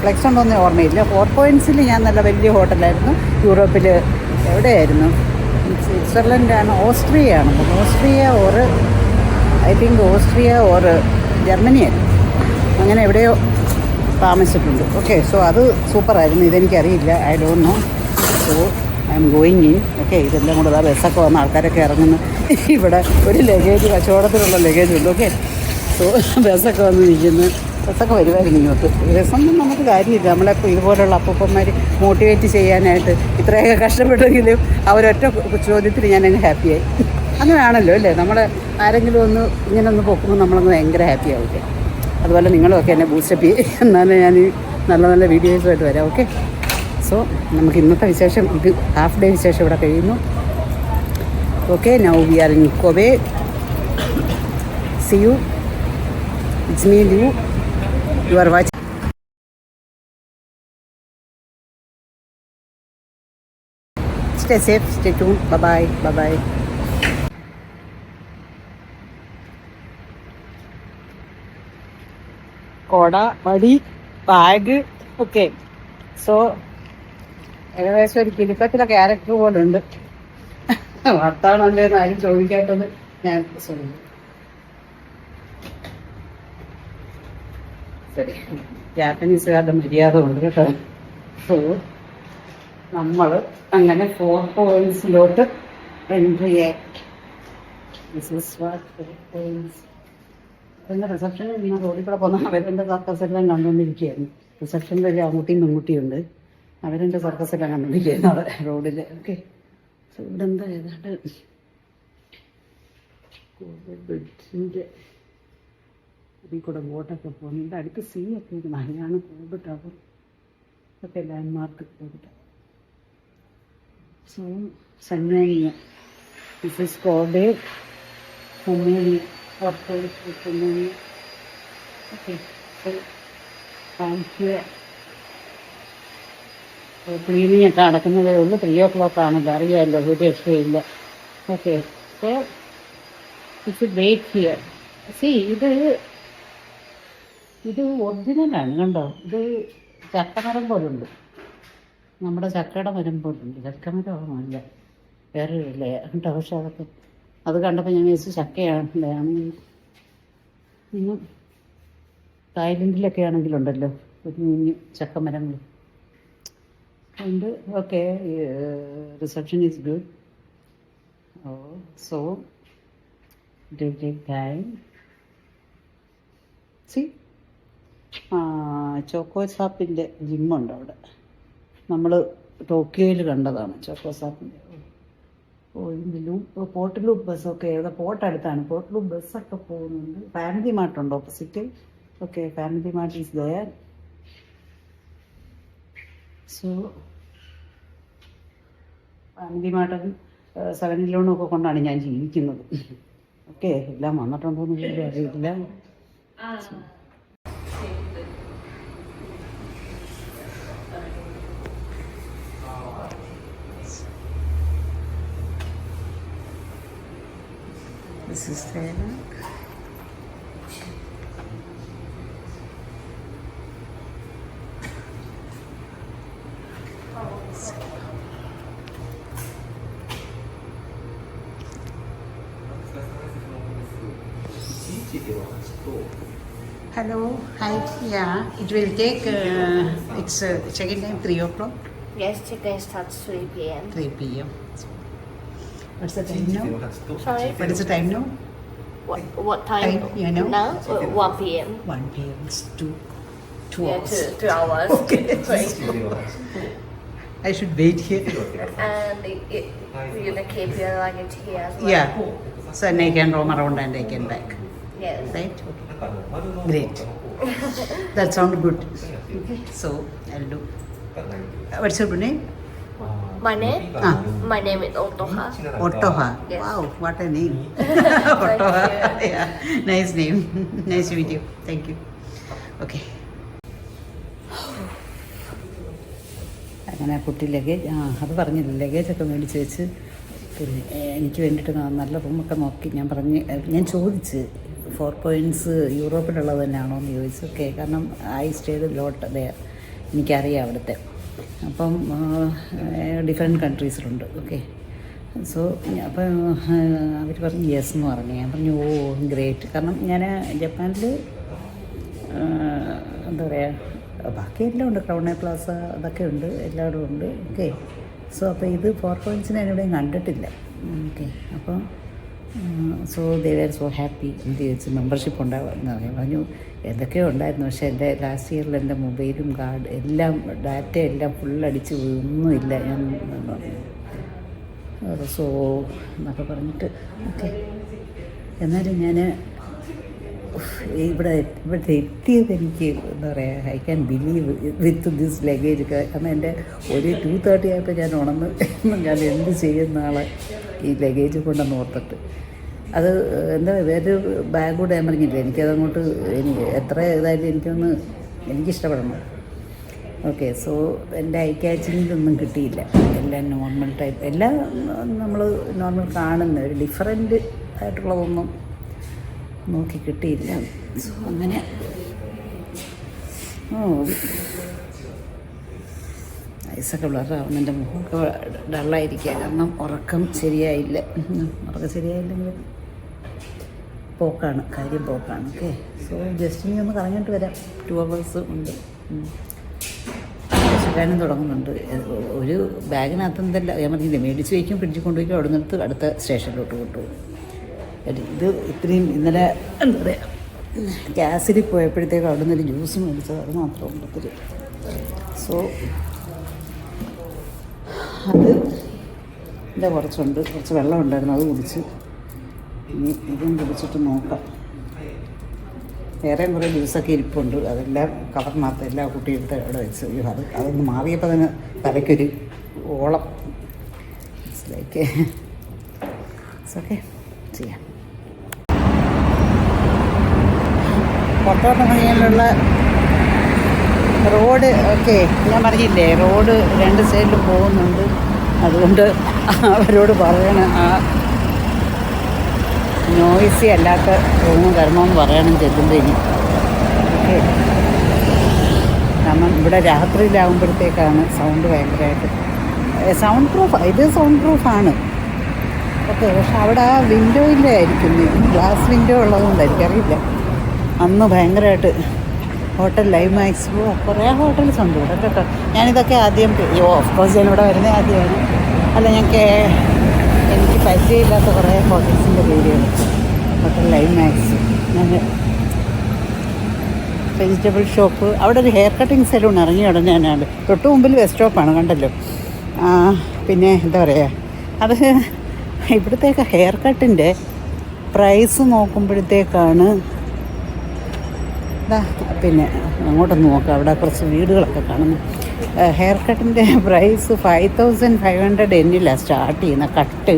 ഫ്ലെക്സ് ഉണ്ടോയെന്ന് ഓർമ്മയില്ല. 4 pointsൽ ഞാൻ നല്ല വലിയ ഹോട്ടലായിരുന്നു. യൂറോപ്പിൽ എവിടെയായിരുന്നു? സ്വിറ്റ്സർലൻഡാണ്, ഓസ്ട്രിയയാണ്. ഓസ്ട്രിയ ഐ തിങ്ക് ഓസ്ട്രിയ ജർമ്മനിയാണ്. അങ്ങനെ എവിടെയോ താമസിച്ചിട്ടുണ്ട്. ഓക്കെ, സോ അത് സൂപ്പറായിരുന്നു. ഇതെനിക്കറിയില്ല. I don't know. So I am going in. Okay, ഇതെല്ലാം കൂടെ ബസ്സൊക്കെ വന്ന് ആൾക്കാരൊക്കെ ഇറങ്ങുന്നു. ഇവിടെ ഒരു ലഗേജ് കച്ചവടത്തിലുള്ള ലഗേജുണ്ട്. ഓക്കെ, സോ ബസ്സൊക്കെ വന്ന് നിൽക്കുന്നു. ബസ്സൊക്കെ വരുമായിരുന്നു ഇങ്ങോട്ട്. രസമൊന്നും നമുക്ക് കാര്യമില്ല. നമ്മളെപ്പോൾ ഇതുപോലുള്ള അപ്പൂപ്പന്മാർ മോട്ടിവേറ്റ് ചെയ്യാനായിട്ട് ഇത്രയൊക്കെ കഷ്ടപ്പെട്ടെങ്കിലും അവരൊറ്റ ചോദ്യത്തിൽ ഞാനങ്ങ് ഹാപ്പിയായി. അങ്ങനെയാണല്ലോ അല്ലേ? നമ്മൾ ആരെങ്കിലും ഇങ്ങനെ ഒന്ന് പൊക്കുമ്പോൾ നമ്മളങ്ങ് ഭയങ്കര ഹാപ്പി ആവില്ലേ? അതുപോലെ നിങ്ങളുമൊക്കെ എന്നെ ബൂസ്റ്റപ്പ് ചെയ്യും. എന്നാലും ഞാൻ നല്ല നല്ല വീഡിയോസുമായിട്ട് വരാം. ഓക്കെ, സോ നമുക്ക് ഇന്നത്തെ വിശേഷം ഇത് ഹാഫ് ഡേ വിശേഷം ഇവിടെ കഴിയുന്നു. Okay, now we are in Kobe. See you. It's me you. You are watching. Stay safe, stay tuned. Bye bye. കോട, വടി, ബാഗ്. ഓക്കെ, സോ ഏകദേശം ഒരു കിലുക്കത്തിലെ ക്യാരക്ടർ പോലെ ഉണ്ട്. വർത്താണല്ലേന്ന് ആരും ചോദിക്കാത്തത് ഞാൻ ശ്രമിക്കും. ശരി, ജാപ്പനീസുകാരുടെ മര്യാദ ഉണ്ട് കേട്ടോ. സോ നമ്മൾ അങ്ങനെ 4 pointsലോട്ട് എൻട്രി ആയി. എൻ്റെ റിസപ്ഷനിൽ ഇങ്ങനെ റോഡിൽ കൂടെ പോകുന്ന അവരെൻ്റെ സർക്കസെല്ലാം കണ്ടുകൊണ്ടിരിക്കുകയായിരുന്നു. റിസപ്ഷനിൽ ഒരു ആൺകുട്ടിയും പെൺകുട്ടിയുണ്ട്. അവരെൻ്റെ സർക്കസെല്ലാം കണ്ടുകൊണ്ടിരിക്കുകയായിരുന്നു അവിടെ റോഡിൽ. ഓക്കെ, സോ ഇവിടെ എന്താ ഏതാണ്ട് ബ്രിഡ്ജിൻ്റെ അതിൽ കൂടെ ബോട്ടൊക്കെ പോകുന്നുണ്ട്. അടുത്ത് സീ ഒക്കെ ഇരിക്കുന്നു. അതിനാണ് കോബ് ടവർ ഒക്കെ ലാൻഡ്മാർക്ക് കോബ് ടവർ. സോ സന്യാനിയ ദിസ് ഇസ് കോബെ സന്യാനിയ. ഓക്കെ, ക്ലീനിങ് ഒക്കെ നടക്കുന്നതേ ഉള്ളൂ. 3 o'clock ആണല്ലോ, അറിയാമല്ലോ, ഒരു രക്ഷയില്ല. Okay, so it's wait here. See ഇത് ഒറിജിനലാണ് കണ്ടോ. ഇത് ചക്കമരം പോലുണ്ട്. നമ്മുടെ ചക്കയുടെ മരം പോലുണ്ട്. ചക്കമരമല്ല, വേറെ ഇല്ലേ കേട്ടോ. പക്ഷെ അത് കണ്ടപ്പോൾ ഞാൻ വിചാരിച്ചു ചക്കയാണല്ലേ. ഇന്നും തായ്ലൻഡിലൊക്കെ ആണെങ്കിലുണ്ടല്ലോ കുഞ്ഞു ചക്കമരങ്ങൾ. And okay, reception is good. Oh, so it will take time. See, ചോക്കോ സാപ്പിൻ്റെ ജിമ്മുണ്ട് അവിടെ. നമ്മൾ ടോക്കിയോയിൽ കണ്ടതാണ് ചോക്കോ സാപ്പിൻ്റെ. ഇതിലും പോർട്ട് ലൂപ്പ് ബസ്സൊക്കെ ഇവിടെ പോർട്ട് അടുത്താണ്. പോർട്ട് ലൂപ്പ് ബസ്സൊക്കെ പോകുന്നുണ്ട്. ഫാമിലി മാർട്ടുണ്ട് opposite. Okay, Family Mart is there. So Family മാർട്ടും 7-Eleven ഒക്കെ കൊണ്ടാണ് ഞാൻ ജീവിക്കുന്നത്. ഓക്കെ, എല്ലാം വന്നിട്ടുണ്ടോ എന്ന് അറിയില്ല. This is Thailand. Hello, hi. Yeah, it will take. It's check-in time 3 o'clock. Yes, check-in starts 3 p.m. 3 p.m. What's the time now? Sorry? What is the time now? What time? You know? Now? 1 p.m. 1 p.m. It's 2 Yeah, hours. 2 hours. Okay. I should wait here. And you're gonna keep your luggage here as well? Yeah. So then I can roam around and I can back. Yes. Right? Great. That sounds good. Okay. So I'll do. What's your name? My name? Ah. My name is Otoha. Otoha. Yes. Wow, what a name. Thank Otoha. you. Yeah. Nice name. Nice to meet you. Thank you. Okay. അങ്ങനെ കുട്ടി luggage അത് പറഞ്ഞില്ല, ലഗേജൊക്കെ മേടിച്ച് വെച്ച്. പിന്നെ എനിക്ക് വേണ്ടിയിട്ട് നല്ല റൂമൊക്കെ നോക്കി. ഞാൻ ചോദിച്ച് 4 points യൂറോപ്പിലുള്ളത് തന്നെയാണോ എന്ന് ചോദിച്ചു. ഓക്കെ, കാരണം ഐ സ്റ്റേഡ് ലോട്ട് ദയർ, എനിക്കറിയാം അവിടുത്തെ. അപ്പം ഡിഫറെൻറ്റ് കൺട്രീസിലുണ്ട്. ഓക്കെ, സോ അപ്പം അവർ പറഞ്ഞു യെസ് എന്ന് പറഞ്ഞു. ഞാൻ പറഞ്ഞു ഓ ഗ്രേറ്റ്. കാരണം ഞാൻ ജപ്പാനിൽ എന്താ പറയുക, ബാക്കിയെല്ലാം ഉണ്ട്. ക്രൗൺ പ്ലാസ അതൊക്കെ ഉണ്ട്, എല്ലായിടും ഉണ്ട്. ഓക്കെ, സോ അപ്പോൾ ഇത് 4 points ഞാൻ എവിടെയും കണ്ടിട്ടില്ല. ഓക്കെ, അപ്പോൾ so they were so happy. എന്ത് ചോദിച്ചു മെമ്പർഷിപ്പ് ഉണ്ടാവുമെന്ന് പറഞ്ഞു. എന്തൊക്കെയോ ഉണ്ടായിരുന്നു, പക്ഷേ എൻ്റെ ലാസ്റ്റ് ഇയറിൽ എൻ്റെ മൊബൈലും കാർഡ് എല്ലാം ഡാറ്റ എല്ലാം ഫുള്ളടിച്ച് ഒന്നുമില്ല. ഞാൻ സോ എന്നൊക്കെ പറഞ്ഞിട്ട് ഓക്കെ. എന്നാലും ഞാൻ ഇവിടുത്തെ എത്തിയത് എനിക്ക് എന്താ പറയുക, I can believe with this luggage. കാരണം എൻ്റെ ഒരു 2:30 ആയപ്പോൾ ഞാൻ ഉണർന്ന് ഞാൻ എന്ത് ചെയ്യുന്ന ആളെ ഈ ലഗേജ് കൊണ്ടെന്ന് ഓർത്തിട്ട്. അത് എന്താ വേറൊരു ബാഗ് കൂടെ ഞാൻ പറഞ്ഞില്ല, എനിക്കതങ്ങോട്ട് എത്ര ഇതായാലും എനിക്കിഷ്ടപ്പെടണം. ഓക്കെ, സോ എൻ്റെ ഐ ക്യാച്ചിങ്ങിലൊന്നും കിട്ടിയില്ല. എല്ലാം നോർമൽ ടൈപ്പ്, എല്ലാം നമ്മൾ നോർമൽ കാണുന്ന ഒരു ഡിഫറെൻ്റ് ആയിട്ടുള്ളതൊന്നും നോക്കി കിട്ടിയില്ല. സോ അങ്ങനെ ഐസൊക്കെ ബ്ലറാവുന്ന, എൻ്റെ മുഖമൊക്കെ ഡള്ളായിരിക്കുക. കാരണം ഉറക്കം ശരിയായില്ല. ഉറക്കം ശരിയായില്ലെങ്കിൽ പോക്കാണ്, കാര്യം പോക്കാണ്. ഓക്കെ, സോ ജസ്റ്റ് ഇനി ഒന്ന് കറങ്ങിയിട്ട് വരാം. 2 hours ഉണ്ട്. വിശക്കാനും തുടങ്ങുന്നുണ്ട്. ഒരു ബാഗിനകത്ത് എന്തെല്ലാം ഞാൻ പറഞ്ഞില്ലേ, മേടിച്ച് വയ്ക്കും, ഫ്രിഡ്ജിൽ കൊണ്ടുപോയിക്കും, അവിടെ നിന്നിട്ട് അടുത്ത സ്റ്റേഷനിലോട്ട് കൊണ്ടുപോകും. ഇത് ഇത്രയും ഇന്നലെ എന്താ പറയുക, ഗ്യാസിൽ പോയപ്പോഴത്തേക്കും അവിടെ നിന്നൊരു ജ്യൂസ് മേടിച്ചത്, അത് മാത്രം ഉണ്ടത്തിൽ. സോ അത് എൻ്റെ കുറച്ച് വെള്ളം ഉണ്ടായിരുന്നു, അത് കുടിച്ച്. ഇനി ഇതും കുടിച്ചിട്ട് നോക്കാം. വേറെയും കുറേ ജ്യൂസൊക്കെ ഇരിപ്പുണ്ട്, അതെല്ലാം കവറിനകത്ത് എല്ലാം കുട്ടിയെടുത്ത് അവിടെ വെച്ച്. അതൊന്ന് മാറിയപ്പോൾ തന്നെ തലയ്ക്കൊരു ഓളം. ഇറ്റ്സ് ലൈക്ക് ഇറ്റ്സ് ഓക്കെ, ചെയ്യാം. പുറത്തോട്ടിറങ്ങിയാലുള്ള റോഡ് ഓക്കെ, ഞാൻ പറഞ്ഞില്ലേ റോഡ് 2 സൈഡിലും പോകുന്നുണ്ട്. അതുകൊണ്ട് അവരോട് പറയണം ആ നോയ്സി അല്ലാത്ത റൂം തരണമെന്ന് പറയണം ചെല്ലുമ്പോൾ ഇനി. ഓക്കെ, കാരണം ഇവിടെ രാത്രിയിലാകുമ്പോഴത്തേക്കാണ് സൗണ്ട് ഭയങ്കരമായിട്ട്. സൗണ്ട് പ്രൂഫ്, ഇത് സൗണ്ട് പ്രൂഫാണ്. ഓക്കെ, പക്ഷെ അവിടെ ആ വിൻഡോയിൻ്റെ ആയിരിക്കും, ഗ്ലാസ് വിൻഡോ ഉള്ളതുകൊണ്ടായിരിക്കും, അറിയില്ല. അന്ന് ഭയങ്കരമായിട്ട് ഹോട്ടൽ ലൈവ് മാക്സിമോ കുറേ ഹോട്ടൽസ് ഉണ്ട് ഇവിടെ കേട്ടോ. ഞാനിതൊക്കെ ആദ്യം ഓഫ് കോഴ്സ് ഞാനിവിടെ വരുന്നത് ആദ്യമാണ്. അല്ല എനിക്ക് പരിചയമില്ലാത്ത കുറേ ഹോട്ടൽസിൻ്റെ പേരുകൾ. ഹോട്ടൽ ലൈവ് മാക്സ്, ഞാൻ വെജിറ്റബിൾ ഷോപ്പ്, അവിടെ ഒരു ഹെയർ കട്ടിങ് സലൂൺ ഇറങ്ങി ഉടനെ തന്നെയാണ്. തൊട്ട് മുമ്പിൽ ബസ് സ്റ്റോപ്പാണ്, കണ്ടല്ലോ. പിന്നെ എന്താ പറയുക, അത് ഇവിടുത്തേക്ക് ഹെയർ കട്ടിൻ്റെ പ്രൈസ് നോക്കുമ്പോഴത്തേക്കാണ് പിന്നെ അങ്ങോട്ടൊന്ന് നോക്കാം, അവിടെ കുറച്ച് വീടുകളൊക്കെ കാണുന്നു. ഹെയർ കട്ടിൻ്റെ പ്രൈസ് 5500 എന്നിലാണ് സ്റ്റാർട്ട് ചെയ്യുന്ന കട്ട്.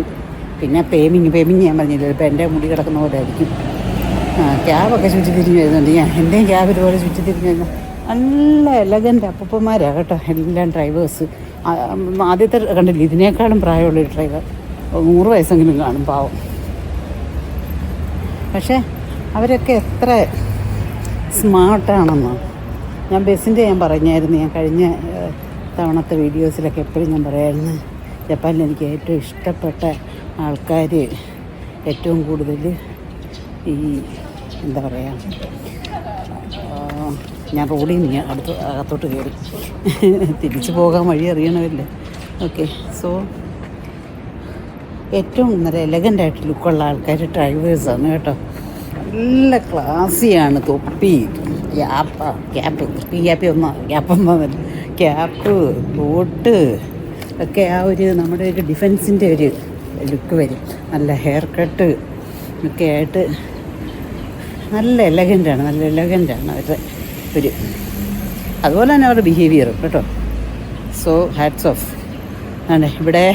പിന്നെ പേമിങ് ഞാൻ പറഞ്ഞില്ല, ഇപ്പം എൻ്റെ മുടി കിടക്കുന്ന പോലെ ആയിരിക്കും. ക്യാബൊക്കെ ചുറ്റി തിരിഞ്ഞ് വരുന്നുണ്ട്. എൻ്റെയും ക്യാബ് ഇതുപോലെ ചുറ്റി തിരിഞ്ഞ് വരുന്നത്. നല്ല എലഗൻ്റ് അപ്പൂപ്പന്മാരാണ് കേട്ടോ എല്ലാം ഡ്രൈവേഴ്സ്. ആദ്യത്തെ കണ്ടില്ല, ഇതിനേക്കാളും പ്രായമുള്ളൊരു ഡ്രൈവർ, 100 വയസ്സെങ്കിലും കാണും, പാവം. പക്ഷേ അവരൊക്കെ എത്ര സ്മാർട്ടാണെന്നോ. ഞാൻ ബസ്സിൻ്റെ പറഞ്ഞായിരുന്നു, ഞാൻ കഴിഞ്ഞ തവണത്തെ വീഡിയോസിലൊക്കെ എപ്പോഴും ഞാൻ പറയായിരുന്നു, ജപ്പാനിൽ എനിക്ക് ഏറ്റവും ഇഷ്ടപ്പെട്ട ആൾക്കാർ ഏറ്റവും കൂടുതൽ ഈ എന്താ പറയുക, ഞാൻ റോഡിൽ നിന്ന് അകത്തോട്ട് കയറി തിരിച്ചു പോകാൻ വഴി അറിയണമല്ലേ. ഓക്കെ, സോ ഏറ്റവും നല്ല എലഗൻ്റായിട്ട് ലുക്കുള്ള ആൾക്കാർ ഡ്രൈവേഴ്സാണ് കേട്ടോ. നല്ല ക്ലാസ്സിയാണ്. തൊപ്പി, ക്യാപ്പ്, ബോട്ട് ഒക്കെ ആ ഒരു നമ്മുടെ ഒരു ഡിഫൻസിൻ്റെ ഒരു ലുക്ക് വരും. നല്ല ഹെയർ കട്ട് ഒക്കെ ആയിട്ട് നല്ല എലഗൻ്റാണ് അവരുടെ ഒരു, അതുപോലെ തന്നെ അവരുടെ ബിഹേവിയർ കേട്ടോ. So hats off. ആണ് ഇവിടെ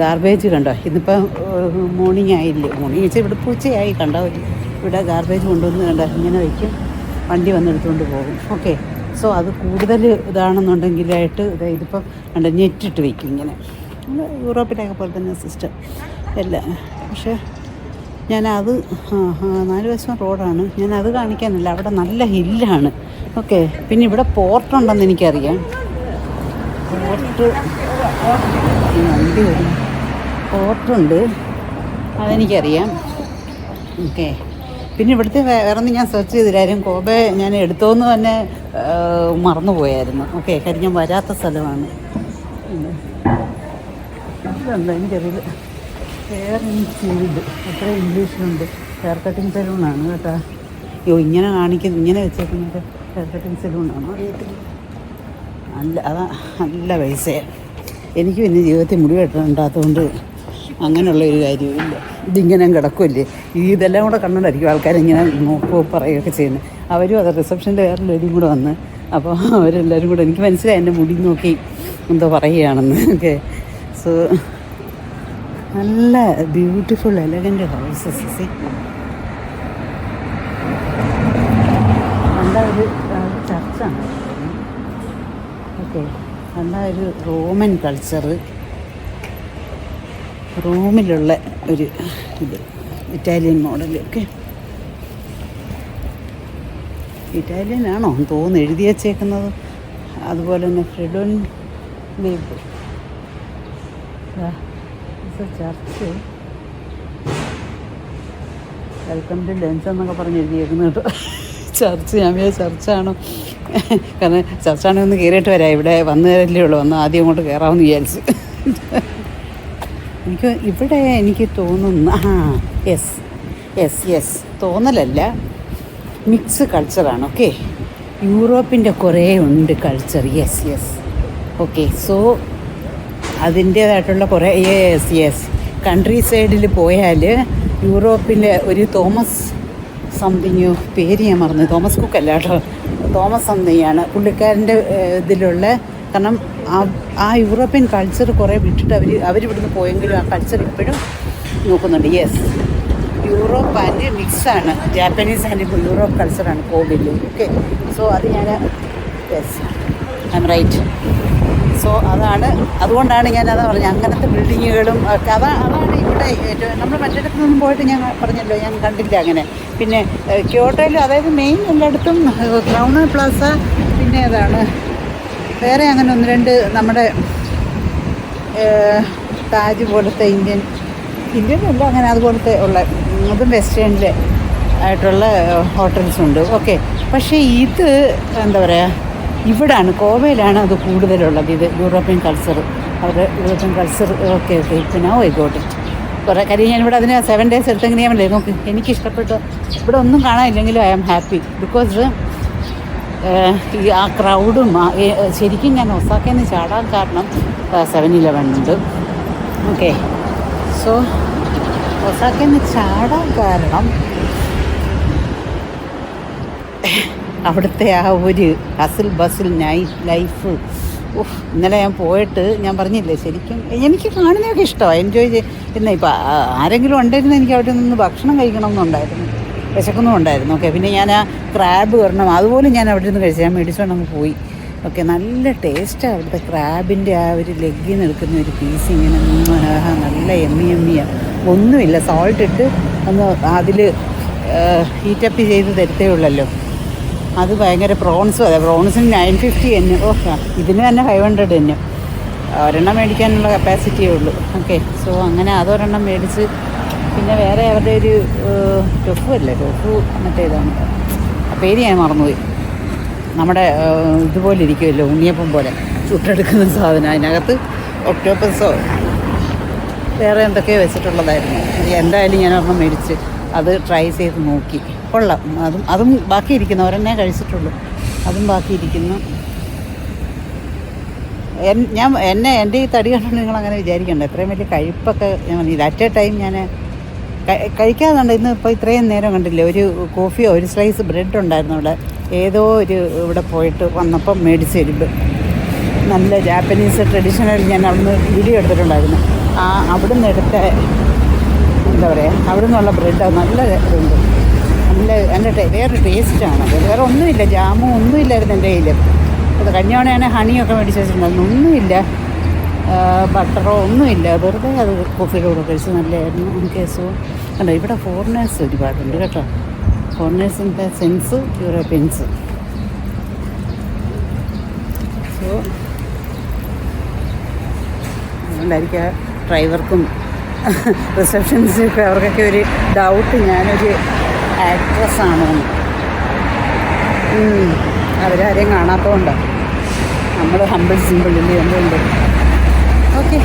ഗാർബേജ് കണ്ടോ, ഇന്നിപ്പോൾ മോർണിംഗ് ആയില്ലേ, മോർണിംഗ് വെച്ചാൽ ഇവിടെ പൂച്ചയായി കണ്ടോ. ഇവിടെ ഗാർബേജ് കൊണ്ടുവന്ന് കണ്ടോ ഇങ്ങനെ വയ്ക്കും, വണ്ടി വന്നെടുത്തുകൊണ്ട് പോകും. ഓക്കെ, സോ അത് കൂടുതൽ ഇതാണെന്നുണ്ടെങ്കിലായിട്ട് ഇതിപ്പം കണ്ടോ നെറ്റിട്ട് വയ്ക്കും ഇങ്ങനെ. യൂറോപ്പിലൊക്കെ പോലെ തന്നെ സിസ്റ്റം അല്ല. പക്ഷേ ഞാനത് 4 വശം റോഡാണ്, ഞാനത് കാണിക്കാനില്ല. അവിടെ നല്ല ഹില്ലാണ്. ഓക്കെ, പിന്നെ ഇവിടെ പോർട്ടുണ്ടെന്ന് എനിക്കറിയാം. വണ്ടി വരും, പോർട്ടുണ്ട്, അതെനിക്കറിയാം. ഓക്കെ, പിന്നെ ഇവിടുത്തെ വേറൊന്നും ഞാൻ സെർച്ച് ചെയ്തില്ലായിരുന്നു. കോബെ ഞാൻ എടുത്തോന്ന് തന്നെ മറന്നുപോയായിരുന്നു. ഓക്കെ, കാര്യം ഞാൻ വരാത്ത സ്ഥലമാണ്. ഇതുണ്ട്, എനിക്കറിയില്ല. ഹെയർ ഇൻസ്റ്റിറ്റ്യൂട്ട്, അത്ര ഇംഗ്ലീഷിലുണ്ട്. ഹെയർ കട്ടിങ് സലൂണാണ് കേട്ടോ. ഇങ്ങനെ കാണിക്കുന്നത്, ഇങ്ങനെ വെച്ചേക്കുന്നത് ഹെയർ കട്ടിങ് സലൂണാണോ അറിയത്തില്ല. നല്ല പൈസയാണ്. എനിക്ക് പിന്നെ ജീവിതത്തിൽ മുടി വെട്ടാനുണ്ടാത്തതുകൊണ്ട് അങ്ങനെയുള്ളൊരു കാര്യമില്ല. ഇതിങ്ങനെ കിടക്കുമല്ലേ, ഇതെല്ലാം കൂടെ കണ്ടുകൊണ്ടായിരിക്കും ആൾക്കാരിങ്ങനെ നോക്കുകയോ പറയുകയൊക്കെ ചെയ്യുന്നത്. അവരും അത് റിസപ്ഷനിൽ വേറെ ലേഡിയും കൂടെ വന്ന്, അപ്പോൾ അവരെല്ലാവരും കൂടെ, എനിക്ക് മനസ്സിലായി എൻ്റെ മുടി നോക്കി എന്തോ പറയുകയാണെന്ന്. ഓക്കെ, സോ നല്ല ബ്യൂട്ടിഫുൾ എലഗൻ്റ് ഹൗസസ്. നല്ല ഒരു ചർച്ചാണ്. ഓക്കെ, നല്ല ഒരു റോമൻ കൾച്ചർ, റോമിലുള്ള ഒരു ഇത്, ഇറ്റാലിയൻ മോഡൽ. ഓക്കെ, ഇറ്റാലിയൻ ആണോ തോന്നുന്നു എഴുതി വച്ചേക്കുന്നത്. അതുപോലെ തന്നെ ഫ്രെഡോൻ ലീബ് ചർച്ച്, വെൽക്കം ടു ലഞ്ച് എന്നൊക്കെ പറഞ്ഞ് എഴുതിയേക്കുന്നത് കേട്ടോ. ചർച്ച്, ഞാൻ ചർച്ചാണോ, കാരണം ചർച്ചാണെങ്കിൽ ഒന്ന് കയറിയിട്ട് വരാം. ഇവിടെ വന്നു കയറല്ലേ ഉള്ളൂ, വന്ന് ആദ്യം അങ്ങോട്ട് കയറാമെന്ന് വിചാരിച്ച്. എനിക്ക് തോന്നുന്നു യെസ് തോന്നലല്ല, മിക്സ് കൾച്ചറാണ്. ഓക്കെ, യൂറോപ്പിൻ്റെ കുറേ ഉണ്ട് കൾച്ചർ. യെസ് ഓക്കെ, സോ അതിൻ്റേതായിട്ടുള്ള കുറേ യെസ് കൺട്രി സൈഡിൽ പോയാൽ യൂറോപ്പിലെ ഒരു തോമസ് സംതിങ്, പേര് ഞാൻ മറന്നു, തോമസ് കുക്ക് അല്ല കേട്ടോ, തോമസ് സംതിങ്ങാണ് പുള്ളിക്കാരൻ്റെ ഇതിലുള്ള. കാരണം ആ യൂറോപ്യൻ കൾച്ചർ കുറേ വിട്ടിട്ട് അവരിവിടുന്ന് പോയെങ്കിലും ആ കൾച്ചർ ഇപ്പോഴും നോക്കുന്നുണ്ട്. യെസ്, യൂറോപ്പ് ആൻഡ് മിക്സാണ്, ജാപ്പനീസ് ആൻഡ് യൂറോപ്പ് കൾച്ചറാണ് കോവിൽ. ഓക്കെ, സോ അത് ഞാൻ yes I am right. So അതുകൊണ്ടാണ് ഞാനത് പറഞ്ഞത്. അങ്ങനത്തെ ബിൽഡിങ്ങുകളും ഒക്കെ അതാണ് ഇവിടെ ഏറ്റവും. നമ്മൾ മറ്റിടത്തൊന്നും പോയിട്ട് ഞാൻ പറഞ്ഞല്ലോ, ഞാൻ കണ്ടില്ല അങ്ങനെ. പിന്നെ ക്യോട്ടോയിലും, അതായത് മെയിൻ എല്ലായിടത്തും ക്രൗൺ പ്ലാസ, പിന്നെ ഏതാണ് വേറെ അങ്ങനെ 1-2 നമ്മുടെ താജ് പോലത്തെ ഇന്ത്യയിലല്ല അങ്ങനെ അതുപോലത്തെ ഉള്ള, അതും വെസ്റ്റേണിൽ ആയിട്ടുള്ള ഹോട്ടൽസുണ്ട്. ഓക്കെ, പക്ഷേ ഇത് എന്താ പറയുക, ഇവിടാണ് ഗോവയിലാണ് അത് കൂടുതലുള്ളത്. ഇത് യൂറോപ്യൻ കൾച്ചർ, അവരുടെ യൂറോപ്യൻ കൾച്ചർ. ഓക്കെ പിന്നെ ആയിക്കോട്ടെ. കുറേ കാര്യം ഞാനിവിടെ അതിന് 7 days എടുത്തെങ്ങനെ ഞാൻ നോക്ക്, എനിക്കിഷ്ടപ്പെട്ടു. ഇവിടെ ഒന്നും കാണാനില്ലെങ്കിലും ഐ ആം ഹാപ്പി ബിക്കോസ് ഈ ആ ക്രൗഡും ശരിക്കും ഞാൻ ഒസാക്കയിൽ നിന്ന് ചാടാൻ കാരണം 7-Eleven ഉണ്ട്. ഓക്കെ, സോ ഒസാക്കയിൽ നിന്ന് ചാടാൻ കാരണം അവിടുത്തെ ആ ഒരു ഹസിൽ ബസിൽ നൈറ്റ് ലൈഫ്. ഇന്നലെ ഞാൻ പോയിട്ട് ഞാൻ പറഞ്ഞില്ലേ, ശരിക്കും എനിക്ക് കാണുന്നതൊക്കെ ഇഷ്ടമാണ്, എൻജോയ് ചെയ്യുന്ന. ഇപ്പം ആരെങ്കിലും ഉണ്ടായിരുന്നു എനിക്ക് അവിടെ നിന്ന് ഭക്ഷണം കഴിക്കണമെന്നുണ്ടായിരുന്നു, വിശക്കുന്നുണ്ടായിരുന്നു. ഓക്കെ, പിന്നെ ഞാൻ ആ ക്രാബ് വരണം, അതുപോലെ ഞാൻ അവിടെ നിന്ന് കഴിച്ചു. ഞാൻ മേടിച്ചുകൊണ്ട് അങ്ങ് പോയി. ഓക്കെ, നല്ല ടേസ്റ്റാണ് അവിടുത്തെ ക്രാബിൻ്റെ ആ ഒരു ലെഗിൽ നിന്ന് എടുക്കുന്ന ഒരു പീസ് ഇങ്ങനെ നല്ല എമ്മിയാണ്. ഒന്നുമില്ല, സോൾട്ട് ഇട്ട് ഒന്ന് അതിൽ ഹീറ്റപ്പ് ചെയ്ത് തരത്തേ ഉള്ളല്ലോ. അത് ഭയങ്കര പ്രോൺസും അതെ, പ്രോൺസിന് 950 എന്നെ. ഇതിന് തന്നെ 500 എന്നെ. ഒരെണ്ണം മേടിക്കാനുള്ള കപ്പാസിറ്റിയേ ഉള്ളൂ. ഓക്കെ, സോ അങ്ങനെ അതൊരെണ്ണം മേടിച്ച്, പിന്നെ വേറെ അവരുടെ ഒരു ടൊഫു അല്ലേ, ടൊഫു മറ്റേതാണ്, ആ പേര് ഞാൻ മറന്നുപോയി. നമ്മുടെ ഇതുപോലെ ഇരിക്കുമല്ലോ, ഉണ്ണിയപ്പം പോലെ ചുട്ടെടുക്കുന്ന സാധനം. അതിനകത്ത് ഒക്ടോപ്പസോ വേറെ എന്തൊക്കെയോ വെച്ചിട്ടുള്ളതായിരുന്നു. എന്തായാലും ഞാൻ ഒരെണ്ണം മേടിച്ച് അത് ട്രൈ ചെയ്ത് നോക്കി. കൊള്ളാം. അതും ബാക്കിയിരിക്കുന്നു, ഒരെണ്ണേ കഴിച്ചിട്ടുള്ളൂ, അതും ബാക്കിയിരിക്കുന്നു. എൻ്റെ ഈ തടി കണ്ടിട്ട് നിങ്ങളങ്ങനെ വിചാരിക്കണ്ട, എത്രയും വലിയ കഴിപ്പൊക്കെ ഞാൻ പറഞ്ഞില്ല. അറ്റ് എ ടൈം ഞാൻ കഴിക്കാതുണ്ട്. ഇന്ന് ഇപ്പോൾ ഇത്രയും നേരം കണ്ടില്ലേ, ഒരു കോഫിയോ ഒരു സ്ലൈസ് ബ്രെഡ് ഉണ്ടായിരുന്നു അവിടെ. ഏതോ ഒരു ഇവിടെ പോയിട്ട് വന്നപ്പം മേടിച്ച് തരുമ്പോൾ നല്ല ജാപ്പനീസ് ട്രഡീഷണൽ ഞാൻ അവിടുന്ന് വീഡിയോ എടുത്തിട്ടുണ്ടായിരുന്നു. അവിടെ നിന്ന് എടുത്ത എന്താ പറയുക, അവിടെ നിന്നുള്ള ബ്രെഡ് നല്ല ഇതുണ്ട്, നല്ല വേറെ ടേസ്റ്റാണ്. അത് വേറെ ഒന്നുമില്ല, ജാമും ഒന്നുമില്ലായിരുന്നു എൻ്റെ കയ്യിൽ. അത് കഴിഞ്ഞവണയാണെങ്കിൽ ഹണിയൊക്കെ മേടിച്ച് വെച്ചിട്ടുണ്ടായിരുന്നു, ഒന്നുമില്ല, ബട്ടറോ ഒന്നുമില്ല, വെറുതെ അത് കോഫിയുടെ കൂടെ കഴിച്ച് നല്ലതായിരുന്നു. എനിക്ക് സോ കണ്ടോ, ഇവിടെ ഫോറിനേഴ്സ് ഒരുപാടുണ്ട് കേട്ടോ. ഫോറിനേഴ്സിൻ്റെ സെൻസ് യൂറോപ്യൻസ്. സോ അതുകൊണ്ടായിരിക്കും ഡ്രൈവർക്കും റിസപ്ഷൻസിനൊക്കെ അവർക്കൊക്കെ ഒരു ഡൗട്ട്, ഞാനൊരു ആക്ട്രസ്സാണോ എന്ന്. അവരാരെയും കാണാത്തതുകൊണ്ടാണ്. നമ്മൾ ഹമ്പിൾ സിമ്പിളിൽ എന്തുണ്ട്. ഓക്കെ,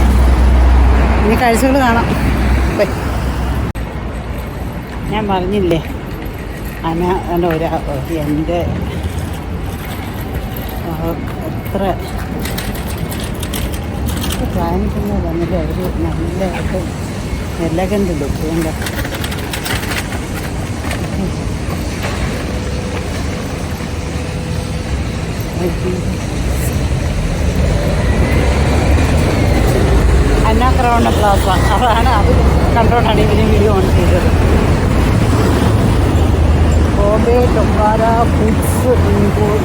ഇനി കാഴ്ചകൾ കാണാം. ഞാൻ പറഞ്ഞില്ലേ, എൻ്റെ എൻ്റെ എത്ര കാണിക്കുന്നത് തന്നില്ല, ഒരു നല്ലതായിട്ട് എലഗൻ്റ് ലുക്ക് കൊണ്ട്. അന്നാക്രൗണ്ട പ്ലാസ, അതാണ്. അത് കണ്ടുകൊണ്ടാണ് ഇവര് വീഡിയോ ഓൺ ചെയ്തത്. കോബെ ടൊക്കാര ഫുഡ്സ് ഇൻപോൾ.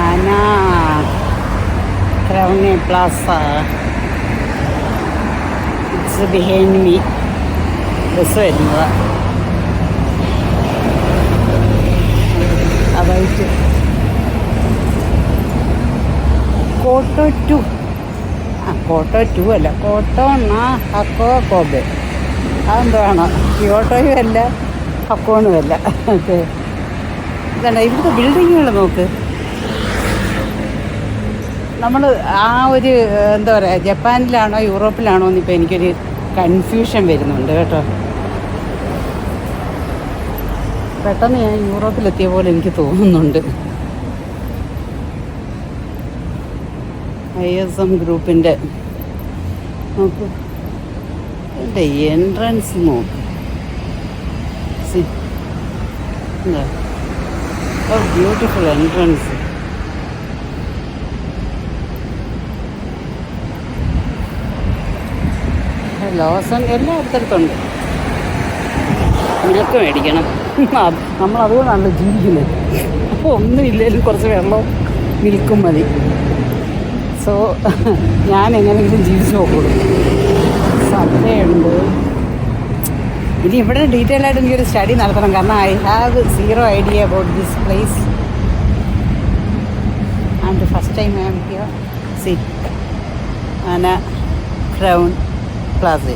ANA Crowne Plaza, it's behind me. Bus വരുന്നത് അതായിട്ട് കോട്ടോ 2. കോട്ടോ 2 അല്ല, കോട്ടോ ഹക്കോ കോബെ, അതെന്താണ്? ക്യോട്ടോയും അല്ല ഹക്കോണും അല്ല. ഓക്കെ, ഇതല്ല ഇവിടുത്തെ ബിൽഡിങ്ങുകൾ നോക്ക്. നമ്മൾ ആ ഒരു എന്താ പറയുക, ജപ്പാനിലാണോ യൂറോപ്പിലാണോ എന്നിപ്പോൾ എനിക്കൊരു കൺഫ്യൂഷൻ വരുന്നുണ്ട് കേട്ടോ. പെട്ടെന്ന് ഞാൻ യൂറോപ്പിലെത്തിയ പോലെ എനിക്ക് തോന്നുന്നുണ്ട്. ISM ഗ്രൂപ്പിൻ്റെ നോക്കൂ, എൻ്റെ എൻട്രൻസ് നോക്ക്. എന്താ ബ്യൂട്ടിഫുൾ എൻട്രൻസ്. ലോസൺ എല്ലായിടത്തുണ്ട്. നിനക്ക് മേടിക്കണം, നമ്മൾ അതുകൊണ്ടാണല്ലോ ജീവിക്കുന്നത്. അപ്പോൾ ഒന്നുമില്ലെങ്കിലും കുറച്ച് വെള്ളവും മിൽക്കും മതി. സോ ഞാൻ എങ്ങനെയെങ്കിലും ജീവിച്ച് നോക്കുള്ളൂ. സദ്യയുണ്ട്. ഇനി ഇവിടെ ഡീറ്റെയിൽ ആയിട്ട് എനിക്കൊരു സ്റ്റഡി നടത്തണം, കാരണം I have 0 idea about this place and first time I am here. See ANA Crowne Plaza.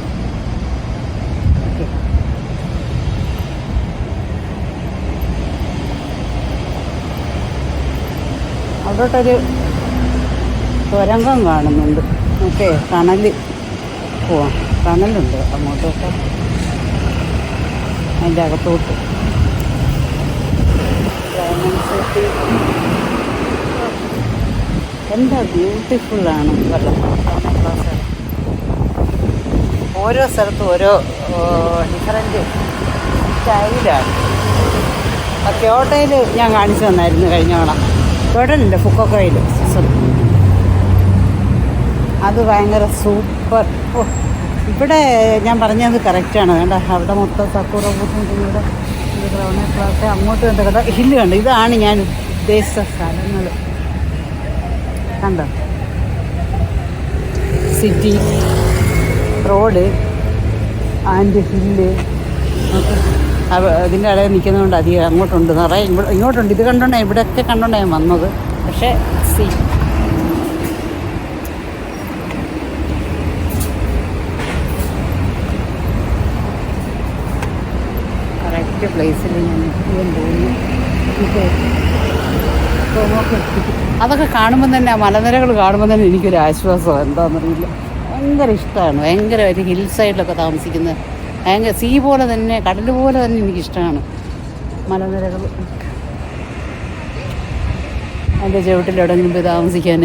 അവിടോട്ടൊരു തുരങ്കം കാണുന്നുണ്ട്. ഓക്കെ, ടണൽ പോവാം. ടണലുണ്ട് അങ്ങോട്ടൊക്കെ, അതിൻ്റെ അകത്തോട്ട്. എന്താ ബ്യൂട്ടിഫുള്ളാണ് വെള്ളം. ഓരോ സ്ഥലത്തും ഓരോ ഡിഫറൻറ്റ് സ്റ്റൈലാണ്. ക്യോട്ടോയിൽ ഞാൻ കാണിച്ചു തന്നായിരുന്നു കഴിഞ്ഞ തവണ. ക്യോട്ടോയിലുണ്ട്, ഫുക്കോക്കോയിൽ. അത് ഭയങ്കര സൂപ്പർ. ഇവിടെ ഞാൻ പറഞ്ഞത് കറക്റ്റാണ്. വേണ്ട, അവിടെ മൊത്തം സക്കൂറ പൂത്തും ഇവിടെ ക്രൗൺ പ്ലാസ അങ്ങോട്ട് കണ്ട കഥ ഹില്ല് കണ്ടു. ഇതാണ് ഞാൻ ഉദ്ദേശിച്ച സ്ഥലങ്ങൾ. കണ്ടോ, സിറ്റി, റോഡ് ആൻഡ് ഹില്ല്. ഇതിൻ്റെ ഇടയിൽ നിൽക്കുന്നതുകൊണ്ട് അധികം അങ്ങോട്ടുണ്ട് നിറയെ ഇങ്ങോട്ടുണ്ട്. ഇത് കണ്ടോണ്ടാണ് ഇവിടെയൊക്കെ കണ്ടോണ്ടാണ് ഞാൻ വന്നത്. പക്ഷേ കറക്റ്റ് പ്ലേസിൽ ഞാൻ എത്തിയാൻ തോന്നി. അതൊക്കെ കാണുമ്പോൾ തന്നെ, മലനിരകൾ കാണുമ്പോൾ തന്നെ എനിക്കൊരു ആശ്വാസം. എന്താണെന്നറിയില്ല, ഭയങ്കര ഇഷ്ടമാണ്. ഭയങ്കര ഒരു ഹിൽ സൈഡിലൊക്കെ താമസിക്കുന്നത് ഭയങ്കര സീ പോലെ തന്നെ, കടൽ പോലെ തന്നെ എനിക്കിഷ്ടമാണ് മലനിരകൾ. അതിൻ്റെ ചുവട്ടിലെവിടെയെങ്കിലും പോയി താമസിക്കാൻ.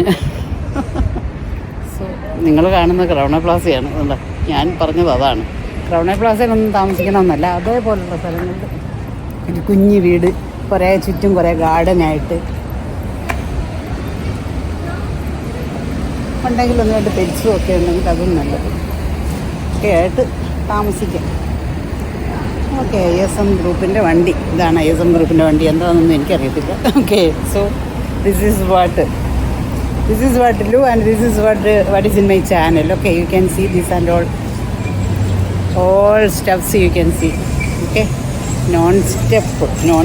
സോ നിങ്ങൾ കാണുന്ന ക്രൗൺ പ്ലാസയാണ്. എന്താ ഞാൻ പറഞ്ഞത് അതാണ്. ക്രൗൺ പ്ലാസയിലൊന്നും താമസിക്കണമെന്നല്ല, അതേപോലുള്ള സ്ഥലങ്ങളിൽ ഒരു കുഞ്ഞു വീട്, കുറേ ചുറ്റും കുറേ ഗാർഡനായിട്ട് ഉണ്ടെങ്കിൽ ഒന്നുമായിട്ട് പെറ്റ്സും ഒക്കെ ഉണ്ടെങ്കിൽ അതും നല്ലത് ഒക്കെ ആയിട്ട് താമസിക്കാം. ഓക്കെ, ISM ഗ്രൂപ്പിൻ്റെ വണ്ടി ഇതാണ്. ISM ഗ്രൂപ്പിൻ്റെ വണ്ടി എന്താണെന്നൊന്നും എനിക്കറിയത്തില്ല. Okay, so this is what Lu, and this is what is in my channel. Okay, you can see this and all stuffs you can see. Okay, non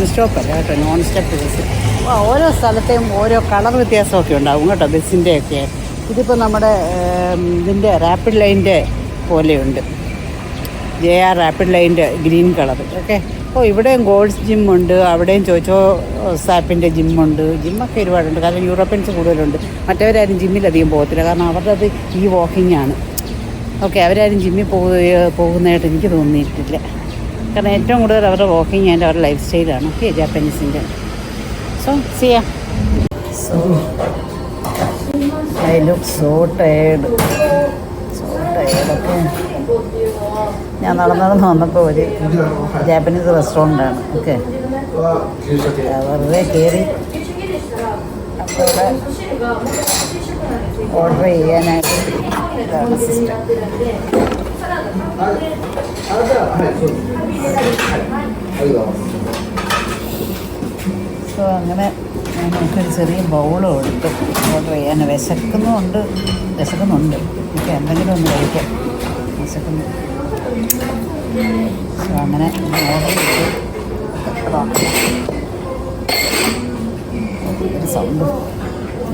stop അല്ല കേട്ടോ, non step bus. ഓരോ സ്ഥലത്തെയും ഓരോ colour വ്യത്യാസമൊക്കെ ഉണ്ടാവും കേട്ടോ ബസ്സിൻ്റെയൊക്കെ. ഇതിപ്പോൾ നമ്മുടെ ഇതിൻ്റെ റാപ്പിഡ് ലൈൻ്റെ പോലെയുണ്ട്, JR റാപ്പിഡ് ലൈൻ്റെ ഗ്രീൻ കളർ. ഓക്കെ, ഇവിടെയും ഗോൾഡ്സ് ജിമ്മുണ്ട്, അവിടെയും ചോച്ചോ സാപ്പിൻ്റെ ജിമ്മുണ്ട്. ജിമ്മൊക്കെ ഒരുപാടുണ്ട്, കാരണം യൂറോപ്യൻസ് കൂടുതലുണ്ട്. മറ്റവരാരും ജിമ്മിലധികം പോകത്തില്ല, കാരണം അവരുടെ അത് ഈ വാക്കിങ്ങാണ്. ഓക്കെ, അവരാരും ജിമ്മിൽ പോകുന്നതായിട്ട് എനിക്ക് തോന്നിയിട്ടില്ല, കാരണം ഏറ്റവും കൂടുതൽ അവരുടെ വാക്കിങ് ആൻഡ് അവരുടെ ലൈഫ് സ്റ്റൈലാണ്. ഓക്കെ, ജാപ്പനീസിൻ്റെ. സോ സിയാ. So I look so tired. Okay, ഞാൻ നടന്നു വന്നപ്പോൾ ഒരു ജാപ്പനീസ് റെസ്റ്റോറൻ്റാണ്. ഓക്കെ, വെറുതെ കയറി അപ്പോൾ ഇവിടെ ഓർഡർ ചെയ്യാനായിട്ട് ഇതാണ് സിസ്റ്റം. സോ അങ്ങനെ നമുക്കൊരു ചെറിയ ബൗളും എടുത്ത് ഓർഡർ ചെയ്യാൻ. വിശക്കുന്നുണ്ട്. എനിക്ക് എന്തെങ്കിലും ഒന്ന് കഴിക്കാം, വിശക്കുന്നു. സോ അങ്ങനെ ഓർഡർ ചെയ്ത് ഒരു സൗണ്ട്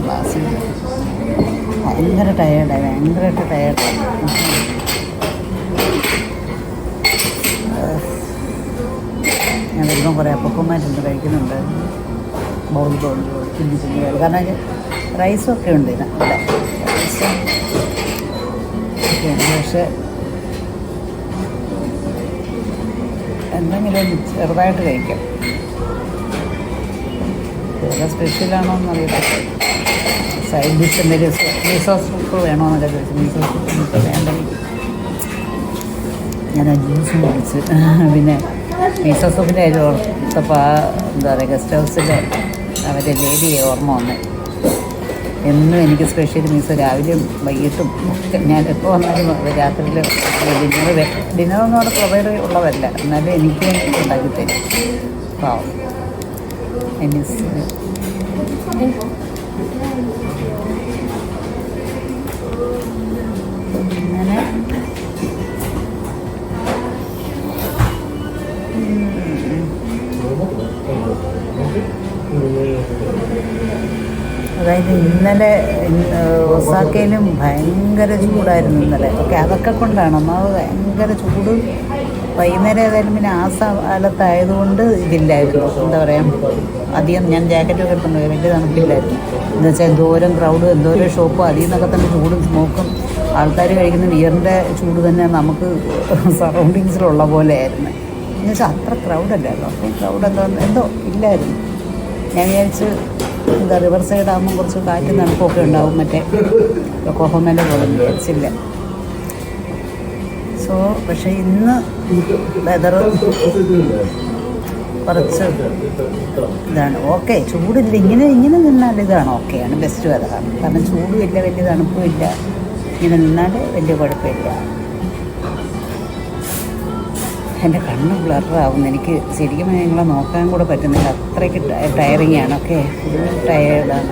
ഗ്ലാസ്സിൽ ഭയങ്കരമായിട്ട് ടയേർഡായി. ഞാൻ വരുമ്പം കുറേ അപ്പക്കുമായിട്ടുണ്ട്, കഴിക്കുന്നുണ്ട്. ബൗൾ ചില്ലി കാരണം റൈസൊക്കെ ഉണ്ട് ഇതിനകത്ത്. റൈസും പക്ഷേ എന്തെങ്കിലും ചെറുതായിട്ട് കഴിക്കാം. ഏതാ സ്പെഷ്യലാണോ എന്നറിയത്തില്ല. സൈഡ് ഡിഷ് എന്തെങ്കിലും മീസോ സൂപ്പ് വേണമെന്നൊക്കെ ചോദിച്ചു. മീസോ സൂപ്പ് വേണ്ടെങ്കിൽ ഞാൻ ജ്യൂസും കുടിച്ച്. പിന്നെ മീസോ സൂപ്പിൻ്റെ കാര്യം ഓർത്തപ്പോൾ എന്താ പറയുക, ഗസ്റ്റ് ഹൗസിലെ അവരുടെ ലേഡിയെ ഓർമ്മ വന്നു. എന്നും എനിക്ക് സ്പെഷ്യൽ മീസോ രാവിലെയും വൈകിട്ടും ഒക്കെ. ഞാൻ എപ്പോൾ വന്നാലും രാത്രിയിൽ ഡിന്നറൊന്നും അവിടെ പ്രൊവൈഡ് ഉള്ളതല്ല, എന്നാലും എനിക്ക് ഉണ്ടാക്കി തരും. പാവം മിസ്. അങ്ങനെ അതായത് ഇന്നലെ ഒസാക്കയിലും ഭയങ്കര ചൂടായിരുന്നു ഇന്നലെ. ഓക്കെ, അതൊക്കെ കൊണ്ടാണ്. ഒന്നാമത് ഭയങ്കര ചൂട്. വൈകുന്നേരം ഏതായാലും പിന്നെ ആ കാലത്തായതുകൊണ്ട് ഇതില്ലായിരുന്നു. എന്താ പറയുക, അധികം ഞാൻ ജാക്കറ്റൊക്കെ എടുത്തുകൊണ്ട് പോയി, വലിയ തണുപ്പില്ലായിരുന്നു. എന്ന് വെച്ചാൽ എന്തോരം ക്രൗഡും എന്തോരം ഷോപ്പും അതിൽ നിന്നൊക്കെ തന്നെ ചൂടും സ്മോക്കും ആൾക്കാർ കഴിക്കുന്ന ബിയറിൻ്റെ ചൂട് തന്നെ നമുക്ക് സറൗണ്ടിങ്സിലുള്ള പോലെ ആയിരുന്നു. എന്ന് വെച്ചാൽ അത്ര ക്രൗഡല്ലായിരുന്നു. അപ്പോൾ ക്രൗഡ് എന്തോ ഇല്ലായിരുന്നു. ഞാൻ വിചാരിച്ച് എന്താ റിവർ സൈഡ് ആകുമ്പോൾ കുറച്ച് കാറ്റും തണുപ്പൊക്കെ ഉണ്ടാവും, മറ്റേ കൊഹോമേൻ്റെ പോലെ വിചാരിച്ചില്ല. സോ പക്ഷേ ഇന്ന് വെതർ കുറച്ച് ഇതാണ്. ഓക്കെ, ചൂടില്ല. ഇങ്ങനെ നിന്നാൽ ഇതാണ് ഓക്കെയാണ്, ബെസ്റ്റ് വെതറാണ്. കാരണം ചൂടും ഇല്ല, വലിയ തണുപ്പും ഇല്ല. ഇങ്ങനെ നിന്നാൽ വലിയ കുഴപ്പമില്ല. എൻ്റെ കണ്ണ് ബ്ലറാവുന്നു. എനിക്ക് ശരിക്കും നിങ്ങളെ നോക്കാൻ കൂടെ പറ്റുന്നില്ല, അത്രയ്ക്ക് ടയറിങ് ആണ്. ഓക്കെ, ഫുൾ ടയേർഡാണ്.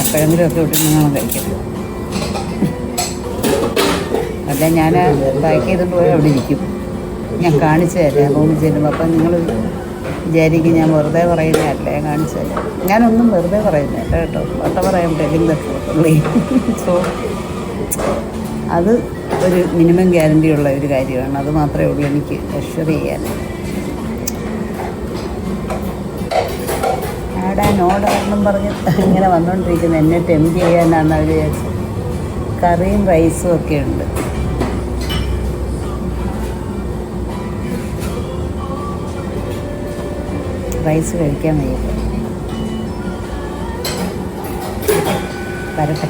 എപ്പോഴെങ്കിലും ഒക്കെ വിട്ട് നിങ്ങൾ കഴിക്കരുത്. അല്ല, ഞാൻ പാക്ക് ചെയ്തിട്ട് പോയി അവിടെ ഇരിക്കും. ഞാൻ കാണിച്ചു തരാം റൂമിൽ ചെല്ലുമ്പോൾ. അപ്പം നിങ്ങൾ വിചാരിക്കും ഞാൻ വെറുതെ പറയുന്നതല്ല. ഞാൻ കാണിച്ചു തരാം. ഞാനൊന്നും വെറുതെ പറയുന്നില്ല കേട്ടോ. വട്ട പറയാൻ ടെലിംഗ് പുള്ളി. സോ അത് ഒരു മിനിമം ഗ്യാരണ്ടി ഉള്ള ഒരു കാര്യമാണ്. അത് മാത്രമേ ഉള്ളൂ എനിക്ക് അഷ്വർ ചെയ്യാൻ. നോടാണെന്നും പറഞ്ഞ് ഇങ്ങനെ വന്നുകൊണ്ടിരിക്കുന്നത് എന്നെ ടെംപ്റ്റ് ചെയ്യാനാണ് അവർ വിചാരിച്ചത്. കറിയും റൈസും ഒക്കെ ഉണ്ട്. റൈസ് കഴിക്കാൻ വയ്യ. വരട്ടെ.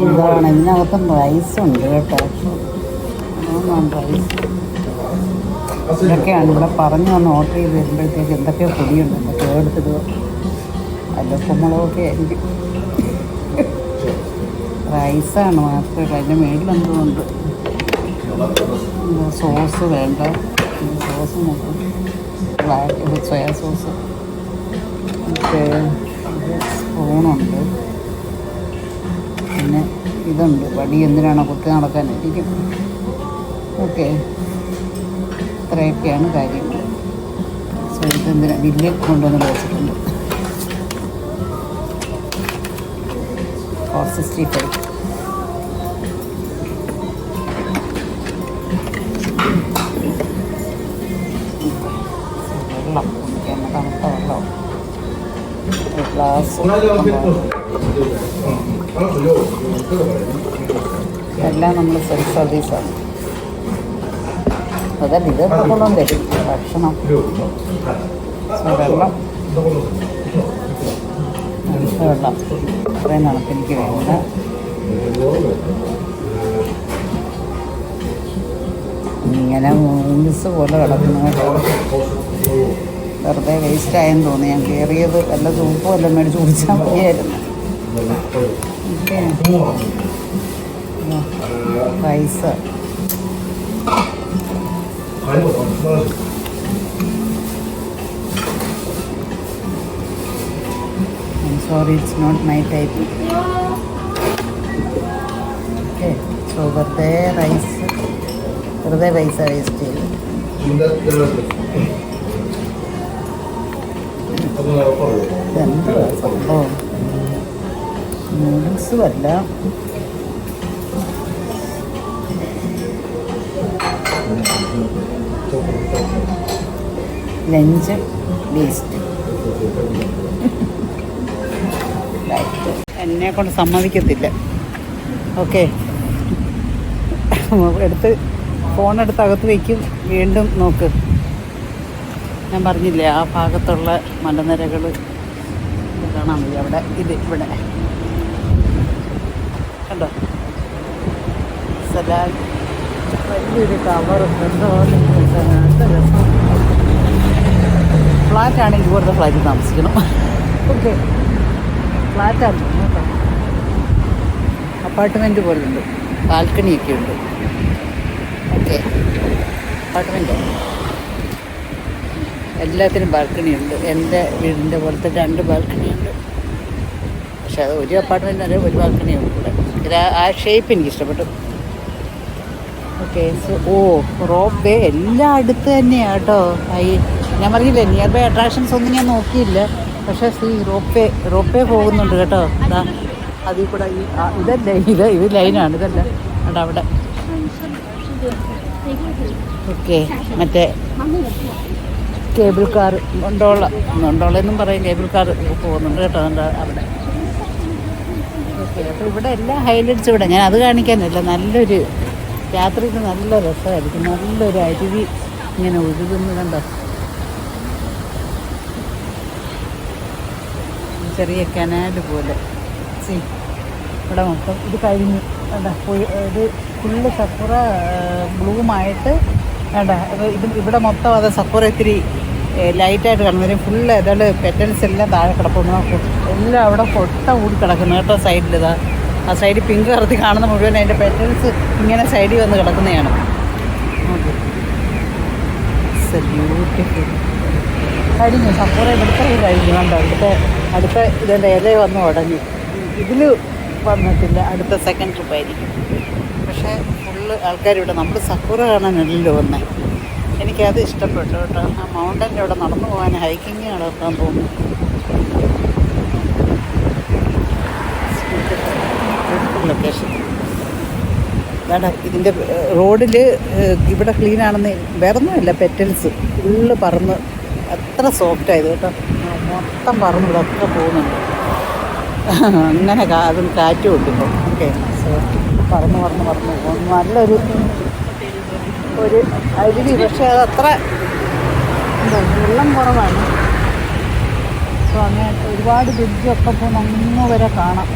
എന്താണ് ഇതിനകത്തും റൈസുണ്ട് കേട്ടോ. റൈസ് ഇതൊക്കെയാണ് ഇവിടെ പറഞ്ഞു വന്ന് ഓർഡർ ചെയ്ത് വരുമ്പോഴത്തേക്ക് എന്തൊക്കെയോ പൊടിയുണ്ട്. എന്തൊക്കെ എടുത്തിട്ട് അല്ല കുമ്പളമൊക്കെ ആയിരിക്കും. റൈസാണ് മാത്രമല്ല, അതിൻ്റെ മേളിലെന്തുകൊണ്ട് സോസ് വേണ്ട. സോസ് നോക്കും, ബ്ലാക്ക് സോയാ സോസ്. മറ്റേ സ്പൂണുണ്ട്. പിന്നെ ഇതുണ്ട്, വടി എന്തിനാണോ കുത്തി നടക്കാനായിരിക്കും. ഓക്കെ, ഇത്രയൊക്കെയാണ് കാര്യങ്ങൾ. സോ ഇതെന്തിനാ ബില്ല് കൊണ്ടുവന്ന് വെച്ചിട്ടുണ്ട്. 465. വെള്ളം കുടിക്കാൻ തണുത്ത വെള്ളം, ഒരു ഗ്ലാസ്. എല്ലാം നമ്മൾ സെൽഫ് സർവീസാണ്. അതല്ല, ഇതൊക്കെ കൊണ്ടുവന്ന് തരും ഭക്ഷണം. വെള്ളം വെള്ളം അത്രയും തണുപ്പെനിക്ക് വേണ്ട. ഇങ്ങനെ മൂന്നിസ് പോലെ കിടക്കുന്നു കേട്ടോ. വെറുതെ വേസ്റ്റായെന്ന് തോന്നി. ഞാൻ കയറിയത് വല്ല സൂപ്പും എല്ലാം മേടിച്ച് കുടിച്ചാൽ മതിയായിരുന്നു. Rice sorry, it's not my type. Okay, so വെറുതെ പൈസ വേസ്റ്റ് ചെയ്തു. ഇതെന്താ സംഭവം? നൂഡിൽസും അല്ല, ലഞ്ച് വേസ്റ്റ്. എന്നെ കൊണ്ട് സമ്മതിക്കത്തില്ല. ഓക്കെ, ഫോണെടുത്ത് അകത്ത് വയ്ക്കും, വീണ്ടും നോക്ക്. ഞാൻ പറഞ്ഞില്ലേ ആ ഭാഗത്തുള്ള മലനിരകൾ കാണാൻ മതി. അവിടെ ഇവിടെ കണ്ടോ, സലാൽ വലിയൊരു കവറുണ്ട്. എന്തോ നല്ല രസം. ഫ്ലാറ്റാണെങ്കിൽ ഇതുപോലത്തെ ഫ്ലാറ്റിൽ താമസിക്കണം. ഓക്കെ, ഫ്ലാറ്റാണ് കേട്ടോ. അപ്പാർട്ട്മെൻറ്റ് പോലുണ്ട്, ബാൽക്കണിയൊക്കെ ഉണ്ട്. Okay, apartment. എല്ലാത്തിനും ബാൽക്കണി ഉണ്ട്. എൻ്റെ വീടിൻ്റെ പോലത്തെ 2 ബാൽക്കണി ഉണ്ട്. പക്ഷെ അത് ഒരു അപ്പാർട്ട്മെൻറ്റ് വരെ ഒരു ബാൽക്കണി ഉണ്ട് ഇവിടെ. ഇത് ആ ഷേപ്പ് എനിക്ക് ഇഷ്ടപ്പെട്ടു. ഓക്കെ. സോ റോപ്പ് വേ എല്ലാം അടുത്ത് തന്നെയാണ് കേട്ടോ. ഞാൻ പറഞ്ഞില്ലേ നിയർ ബൈ അട്രാക്ഷൻസ് ഒന്നും ഞാൻ നോക്കിയില്ല. പക്ഷേ റോപ്പ് വേ പോകുന്നുണ്ട് കേട്ടോ. അതാ അതിൽ കൂടെ ഇത് ലൈനാണ്. ഇതല്ല കേട്ടോ അവിടെ. ഓക്കെ. മറ്റേ കേബിൾ കാർ ഉണ്ടോളെന്നും പറയും. കേബിൾ കാർ പോകുന്നുണ്ട് കേട്ടോ അവിടെ. ഓക്കെ. അപ്പോൾ ഇവിടെ എല്ലാ ഹൈലൈറ്റ്സ് ഇവിടെ. ഞാൻ അത് കാണിക്കാനല്ല, നല്ലൊരു രാത്രിക്ക് നല്ല രസമായിരിക്കും. നല്ലൊരു അരുവി ഇങ്ങനെ ഒഴുകുന്നു കണ്ടോ. ചെറിയ കനാൽ പോലെ. ഇവിടെ മൊത്തം ഇത് കഴിഞ്ഞു വേണ്ട. ഇത് ഫുള്ള് സക്കുറ ബ്ലൂമായിട്ട് വേണ്ട. ഇവിടെ മൊത്തം അത് സക്കുറ ഇത്തിരി ലൈറ്റായിട്ട് കിടന്നു. ഫുള്ള് ഏതാണ്ട് പെറ്റൽസ് എല്ലാം താഴെ കിടക്കുന്നു. എല്ലാം അവിടെ കൊട്ട കൂടി കിടക്കുന്നു കേട്ടോ. സൈഡിലിതാ ആ സൈഡിൽ പിങ്ക് കറുത്തി കാണുന്ന മുഴുവൻ അതിൻ്റെ പെറ്റൽസ് ഇങ്ങനെ സൈഡിൽ വന്ന് കിടക്കുന്നതാണ്. ബ്യൂട്ടിഫുൾ. കഴിഞ്ഞു സപ്പോറ ഇവിടുത്തെ കഴിഞ്ഞു കണ്ടോ. അടുത്ത ഇതിൻ്റെ ഇല വന്ന് ഉടഞ്ഞു. ഇതിൽ വന്നിട്ടില്ല. അടുത്ത സെക്കൻഡ് ട്രിപ്പായിരിക്കും. പക്ഷേ ഫുള്ള് ആൾക്കാരിവിടെ നമ്മൾ സപ്പോറ കാണാനല്ലോ വന്നേ. എനിക്കത് ഇഷ്ടപ്പെട്ടു കേട്ടോ. ആ മൗണ്ടൻ്റെ അവിടെ നടന്നു പോകാൻ ഹൈക്കിങ് നടക്കാൻ തോന്നുന്നു. ലൊക്കേഷൻ വേണ്ട. ഇതിൻ്റെ റോഡിൽ ഇവിടെ ക്ലീനാണെന്ന് വേറൊന്നുമില്ല. പെറ്റൽസ് ഫുള്ള് പറന്ന് എത്ര സോഫ്റ്റായത് കേട്ടോ. മൊത്തം പറന്ന് ഇവിടെ ഒക്കെ പോകുന്നുണ്ട്. അങ്ങനെ അതും കാറ്റും ഉണ്ട് ഇപ്പോൾ. ഓക്കെ. സോ പറന്ന് പോകുന്നു. നല്ലൊരു അരുവി. പക്ഷേ അതത്ര വെള്ളം കുറവാണ്. സോ അങ്ങനെ ഒരുപാട് ബ്രിഡ്ജൊക്കെ പോകുന്ന അങ്ങ് വരെ കാണാം.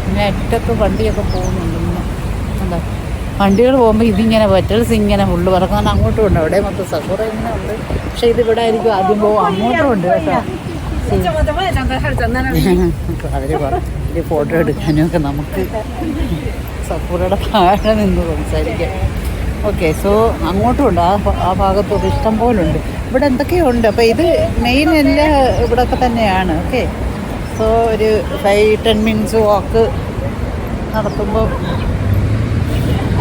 പിന്നെ അറ്റത്ത് വണ്ടിയൊക്കെ പോകുന്നുണ്ട്. ഇങ്ങനെ എന്താ വണ്ടികൾ പോകുമ്പോൾ ഇതിങ്ങനെ പെറ്റൽസ് ഇങ്ങനെ ഫുള്ള് പറക്കാൻ അങ്ങോട്ടും ഉണ്ട്. അവിടെ മൊത്തം സക്കുറ ഇങ്ങനെ ഉണ്ട്. പക്ഷേ ഇതിവിടെ ആയിരിക്കും ആദ്യം പോകും. അങ്ങോട്ടും ഉണ്ട് കേട്ടോ. അവർ പറഞ്ഞു ഫോട്ടോ എടുക്കാനും ഒക്കെ നമുക്ക് സക്കുറയുടെ താഴെ നിന്ന് സംസാരിക്കാം. ഓക്കെ. സോ അങ്ങോട്ടും ഉണ്ട്. ആ ഭാഗത്തോട്ട് ഇഷ്ടം പോലെ ഉണ്ട്. ഇവിടെ എന്തൊക്കെയോ ഉണ്ട്. അപ്പോൾ ഇത് മെയിൻ എല്ലാം ഇവിടെയൊക്കെ തന്നെയാണ്. ഓക്കെ. സോ ഒരു 5-10 മിനിറ്റ്സ് വാക്ക് നടത്തുമ്പോൾ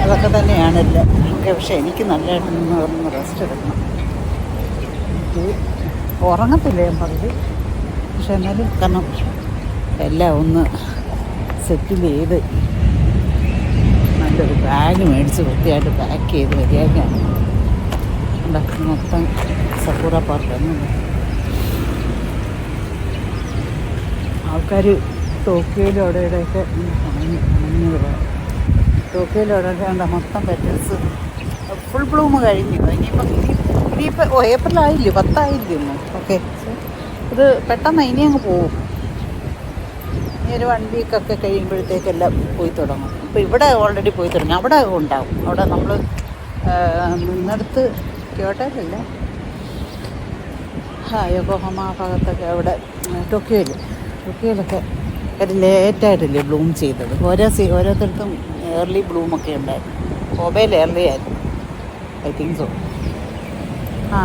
അതൊക്കെ തന്നെയാണല്ലോ. ഓക്കെ. പക്ഷേ എനിക്ക് നല്ലതായിട്ട് നിന്ന് റെസ്റ്റ് എടുക്കണം. ഉറങ്ങത്തില്ല ഞാൻ പറഞ്ഞത്. പക്ഷെ എന്നാലും കാരണം എല്ലാം ഒന്ന് സെറ്റിൽ ചെയ്ത് നല്ലൊരു ബാഗ് മേടിച്ച് വൃത്തിയായിട്ട് പാക്ക് ചെയ്ത് വരികയാണ്. മൊത്തം സക്കുറ പാർക്കാണ്. ആൾക്കാർ ടോക്കിയോയിലും അവിടെ ഇവിടെയൊക്കെ ടോക്കിയോയിലും അവിടെ ഉണ്ട്. മൊത്തം പെറ്റൽസ് ഫുൾ ബ്ലൂം കഴിഞ്ഞു. ഇനിയിപ്പോൾ ഏപ്രിലായില്ലേ, 10 ആയില്ലേ ഇന്ന്. ഓക്കെ. ഇത് പെട്ടെന്ന് ഇനി അങ്ങ് പോവും. ഇനി ഒരു 1 വീക്കൊക്കെ കഴിയുമ്പോഴത്തേക്കെല്ലാം പോയി തുടങ്ങും. ഇപ്പോൾ ഇവിടെ ഓൾറെഡി പോയി തുടങ്ങി. അവിടെ ഉണ്ടാവും. അവിടെ നമ്മൾ നിന്നടുത്ത് ക്യോട്ടോയിലല്ല, യോക്കോഹാമ ഭാഗത്തൊക്കെ അവിടെ ടോക്കിയോയിലൊക്കെ ഒരു ലേറ്റായിട്ടില്ലേ ബ്ലൂം ചെയ്തത്. ഓരോരുത്തർക്കും ഏർലി ബ്ലൂമൊക്കെ ഉണ്ടായിരുന്നു. മൊബൈൽ ഏർലി ആയിരുന്നു. I think so.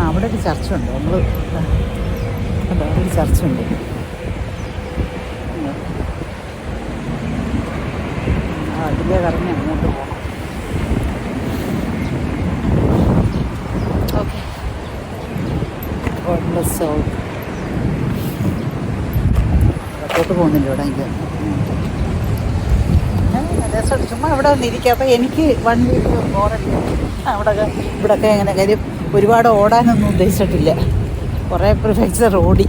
അവിടെ ഒരു ചർച്ചുണ്ട്. നമ്മൾ ഒരു ചർച്ചുണ്ട്. അതിലേ കറങ്ങി അങ്ങോട്ട് പോകണം. ഓക്കെ. അകത്തോട്ട് പോകുന്നില്ല ഇവിടെ. എനിക്ക് രസമുണ്ട് ചുമ്മാ ഇവിടെ വന്നിരിക്കുക. അപ്പോൾ എനിക്ക് 1 വീക്ക് ബോറല്ല. ഇവിടെയൊക്കെ എങ്ങനെ കാര്യം ഒരുപാട് ഓടാനൊന്നും ഉദ്ദേശിച്ചിട്ടില്ല. കുറേ പ്രിഫെക്ചർ ഓടി.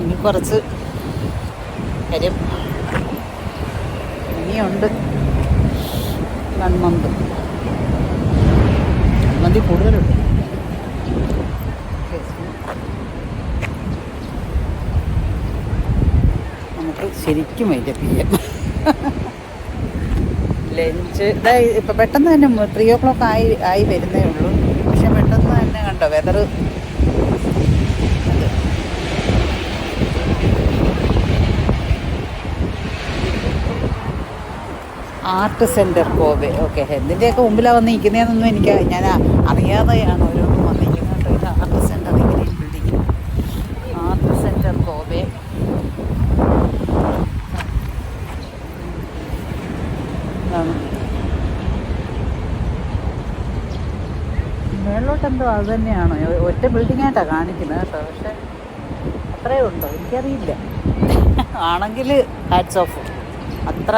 ഇനി കുറച്ച് കാര്യം ഇനിയുണ്ട്. 1 മന്ത് കൂടുതലുണ്ട്. നമുക്ക് ശരിക്കും വൈകിട്ട് ചെയ്യാം. ലഞ്ച് ഇപ്പം പെട്ടെന്ന് തന്നെ 3 o'clock ആയി വരുന്നേ ഉള്ളൂ. പക്ഷെ പെട്ടെന്ന് തന്നെ കണ്ടോ weather. Art centre Kobe. Okay, എന്തിൻ്റെയൊക്കെ മുമ്പിലാണ് വന്ന് നിൽക്കുന്നതെന്നൊന്നും എനിക്ക് ഞാൻ അറിയാതെയാണ് ഓരോന്നും വന്നിരിക്കുന്നത് കേട്ടോ. ഇത് ആർട്ട് സെൻറ്റർ ഇങ്ങനെയും ബിൽഡിങ്. Art centre Kobe. ഇതാണ് മേളിലോട്ടെന്തോ അത് തന്നെയാണോ, ഒറ്റ ബിൽഡിങ്ങായിട്ടാണ് കാണിക്കുന്നത് കേട്ടോ. പക്ഷെ അത്രയേ ഉണ്ടോ എനിക്കറിയില്ല. ആണെങ്കിൽ ഹാറ്റ്സ് ഓഫ്. അത്ര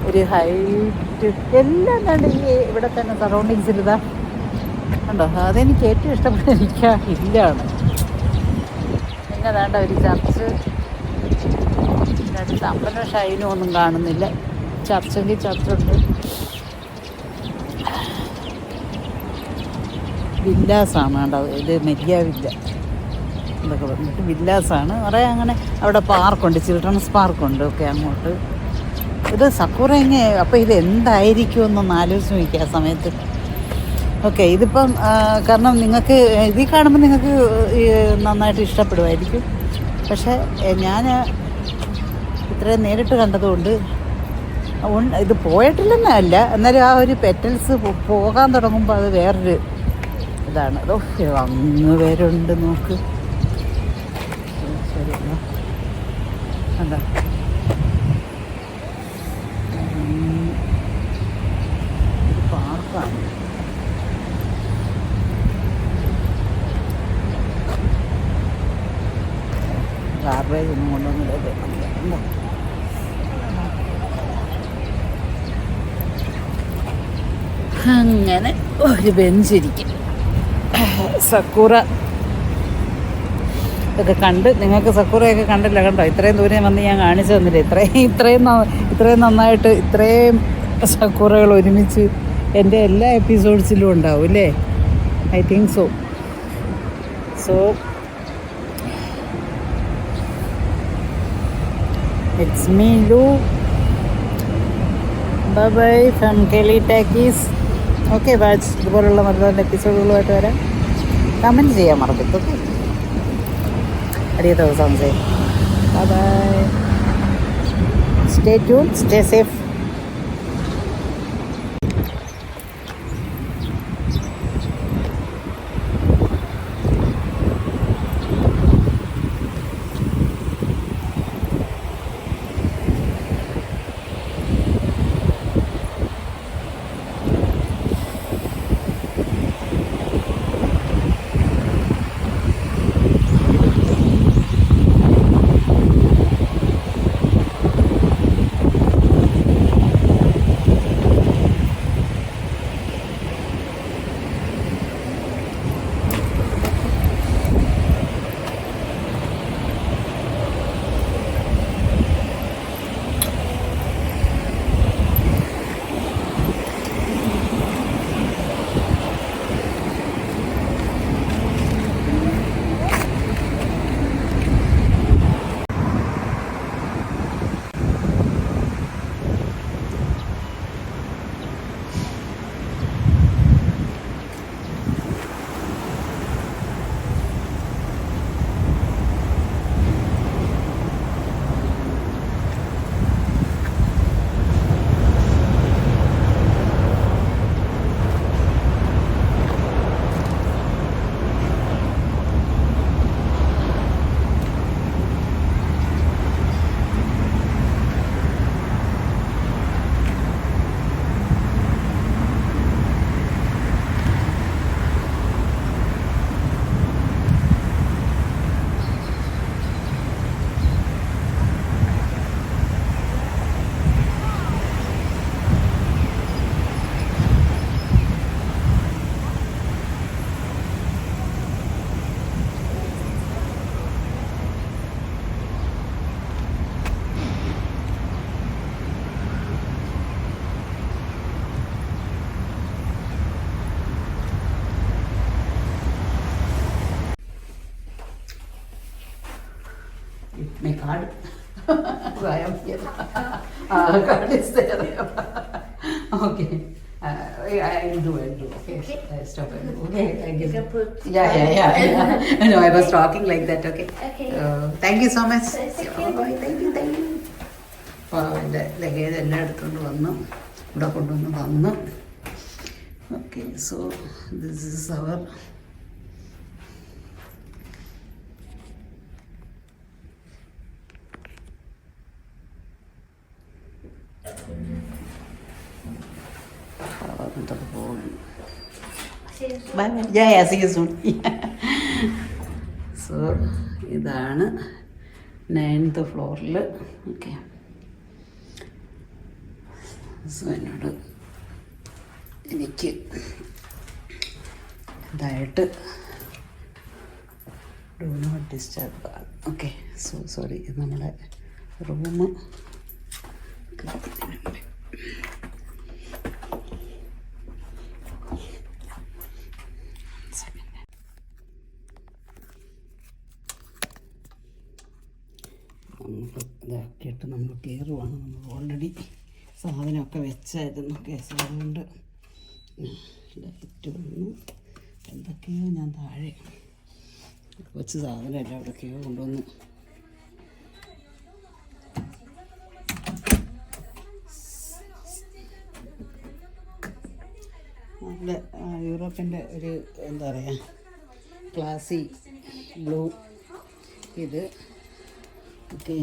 ഒരു ഹൈറ്റ് എല്ലാം കണ്ട് ഈ ഇവിടെ തന്നെ സറൗണ്ടിങ്സിൽ ഇതാ കണ്ടോ. അതെനിക്ക് ഏറ്റവും ഇഷ്ടപ്പെട്ട എനിക്ക് ആ ഹില്ലാണ്. പിന്നെ വേണ്ട ഒരു ചർച്ച്, അടുത്ത് അമ്പലം ഷൈനും ഒന്നും കാണുന്നില്ല. ചർച്ചെങ്കിൽ ചർച്ചുണ്ട്. വില്ലാസാണ് കേട്ടോ. ഇത് മെരിയ വില്ല ഇതൊക്കെ വന്നിട്ട് വില്ലാസാണ് കുറേ. അങ്ങനെ അവിടെ പാർക്കുണ്ട്, ചിൽഡ്രൻസ് പാർക്കുണ്ട്. ഓക്കെ, അങ്ങോട്ട് ഇത് സക്കുറങ്ങ. അപ്പോൾ ഇത് എന്തായിരിക്കും എന്നൊന്ന് ആലോചിച്ച് നോക്കിയ ആ സമയത്ത്. ഓക്കെ, ഇതിപ്പം കാരണം നിങ്ങൾക്ക് ഇതിൽ കാണുമ്പോൾ നിങ്ങൾക്ക് നന്നായിട്ട് ഇഷ്ടപ്പെടുമായിരിക്കും. പക്ഷേ ഞാൻ ഇത്രയും നേരിട്ട് കണ്ടതുകൊണ്ട് ഇത് പോയിട്ടില്ലെന്നല്ല, എന്നാലും ആ ഒരു പെറ്റൽസ് പോകാൻ തുടങ്ങുമ്പോൾ അത് വേറൊരു ഇതാണ്. അതോ അങ്ങ് പേരുണ്ട് നോക്ക്. ശരി എന്താ ഇത് പാർക്കാണ്. ഗാർബേജ് ഒന്നും കൊണ്ടുവന്നില്ല. അങ്ങനെ ഒരു ബെഞ്ചിരിക്കും. സക്കുറ ഒക്കെ കണ്ട് നിങ്ങൾക്ക് സക്കുറയൊക്കെ കണ്ടില്ല കണ്ടോ. ഇത്രയും ദൂരം വന്ന് ഞാൻ കാണിച്ചു തന്നില്ല. ഇത്രയും നന്നായിട്ട് ഇത്രയും സക്കുറകൾ ഒരുമിച്ച് എൻ്റെ എല്ലാ എപ്പിസോഡ്സിലും ഉണ്ടാവും അല്ലേ? I think so it's me ലു. ബൈ ഫ്രം കെലി ടാക്കീസ്. Okay watch. ഇതുപോലുള്ള നല്ല എപ്പിസോഡുകളുമായിട്ട് വരാം. കമൻറ്റ് ചെയ്യാൻ മറക്കരുത്. ഓക്കെ, അടുത്ത ദിവസം bye. Stay tune, stay safe. My card. I am here. Card is there. Okay. I'll do. Okay. Stop it. Okay. I give. Yeah. No, I was talking like that. Okay. Okay. Thank you so much. It's okay. Oh, thank you. അപ്പോൾ അവൻ്റെ luggage എല്ലാം എടുത്തുകൊണ്ട് വന്നു, ഇവിടെ കൊണ്ടുവന്ന് വന്നു. Okay, so this is our bye bye. Yeah, see you soon. So ഇതാണ് 9th ഫ്ലോറിൽ. ഓക്കെ, സോ എനിക്ക് ഇതായിട്ട് do not disturb. Okay, so sorry, നമ്മളെ റൂം നമ്മൾ ഇതാക്കിയിട്ട് നമ്മൾ കയറുവാണ്. നമ്മൾ ഓൾറെഡി സാധനമൊക്കെ വെച്ചായിരുന്നു കേസ്, അതുകൊണ്ട് ലൈറ്റ് വന്നു. എന്തൊക്കെയോ ഞാൻ താഴെ വെച്ച് സാധനമല്ല എവിടെയൊക്കെയോ കൊണ്ടുവന്ന്. നല്ല യൂറോപ്പിൻ്റെ ഒരു എന്താ പറയുക ക്ലാസി ബ്ലൂ ഇത്. ഓക്കെ,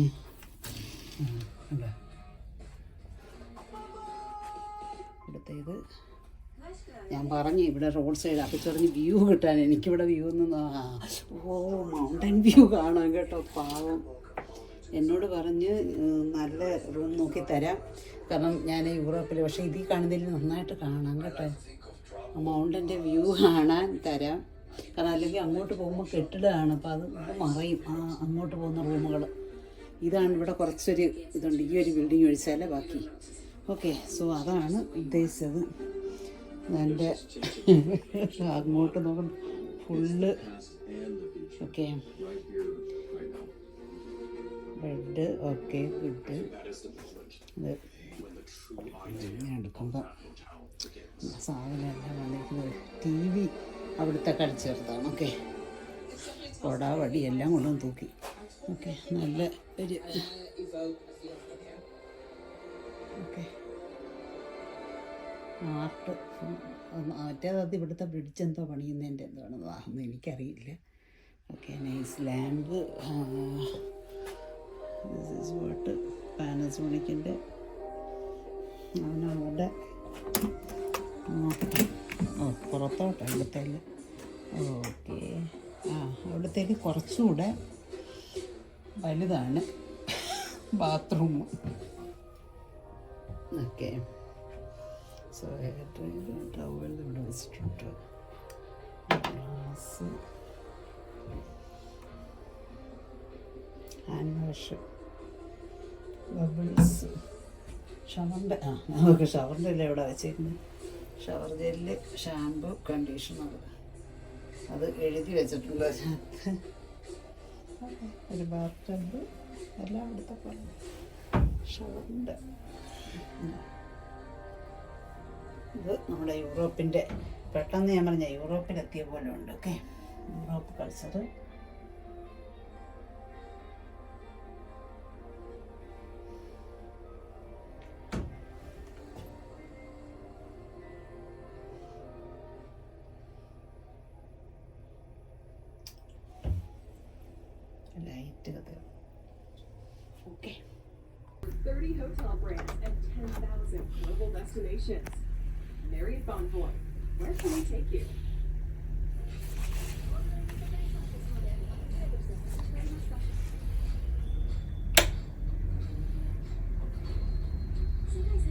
ഇവിടുത്തെ ഇത് ഞാൻ പറഞ്ഞു ഇവിടെ റോഡ് സൈഡ് അപ്പം ചെറിയ വ്യൂ കിട്ടാൻ. എനിക്കിവിടെ വ്യൂ ഒന്നും മൗണ്ടൻ വ്യൂ കാണാൻ കേട്ടോ. പാവം എന്നോട് പറഞ്ഞ് നല്ല റൂം നോക്കി തരാം, കാരണം ഞാൻ യൂറോപ്പിൽ, പക്ഷേ ഇതിൽ കാണുന്നതിൽ നന്നായിട്ട് കാണാം കേട്ടോ. മൗണ്ടൻ്റെ വ്യൂ കാണാൻ തരാം, കാരണം അല്ലെങ്കിൽ അങ്ങോട്ട് പോകുമ്പോൾ കെട്ടിടമാണ്, അപ്പോൾ അത് മറയും അങ്ങോട്ട് പോകുന്ന റൂമുകൾ. ഇതാണ് ഇവിടെ കുറച്ചൊരു ഇതുണ്ട്, ഈ ഒരു ബിൽഡിങ് ഒഴിച്ചാലേ ബാക്കി. ഓക്കെ, സോ അതാണ് ഉദ്ദേശിച്ചത്. എൻ്റെ അങ്ങോട്ട് നോക്കണം full. Okay, bed okay good. ഇത് എടുക്കുമ്പോൾ സാധനമെല്ലാം വന്നിരിക്കുന്നത് TV അവിടുത്തെ കളിച്ചേർത്താണ്. ഓക്കെ, കൊട വടി എല്ലാം കൊണ്ടുവന്ന് തൂക്കി. ഓക്കെ, നല്ല ഒരു ഓക്കെ ആർട്ട്. മറ്റേത് ഇവിടുത്തെ ബ്രിഡ്ജ് എന്തോ പണിയുന്നതിൻ്റെ എന്താണെന്ന് എനിക്കറിയില്ല. Okay, nice lamp. This is what പാനസോണിക്കിൻ്റെ അവനവിടെ പുറത്തോട്ട് അവിടുത്തേൽ. ഓക്കെ, അവിടുത്തേക്ക് കുറച്ചുകൂടെ വലുതാണ് ബാത്റൂം. ഓക്കെ, സോ ടവൽ ഇവിടെ വെച്ചിട്ടുണ്ട്. ഗ്ലാസ്, ഹാൻഡ് വാഷ്, ബബിൾസ്, ഷവറിൻ്റെ നമുക്ക് ഷവറിൻ്റെ അല്ലേ ഇവിടെ വെച്ചേക്കുന്നത്. ഷവർ ജെല്ല്, ഷാമ്പു, കണ്ടീഷണർ അത് എഴുതി വെച്ചിട്ടുണ്ട് അതിനകത്ത്. ഒരു ബാത്ത് ടബ് എല്ലാം ഇവിടുത്തെ പറഞ്ഞു. ഷവറിൻ്റെ ഇത് നമ്മുടെ യൂറോപ്പിൻ്റെ, പെട്ടെന്ന് ഞാൻ പറഞ്ഞ യൂറോപ്പിലെത്തിയ പോലെ ഉണ്ട്. Okay, Europe culture. ലൈറ്റ് കഥ. Okay, 30 hotel brands and 10,000 global destinations. Marriott Bonvoy, where can we take you? Sometimes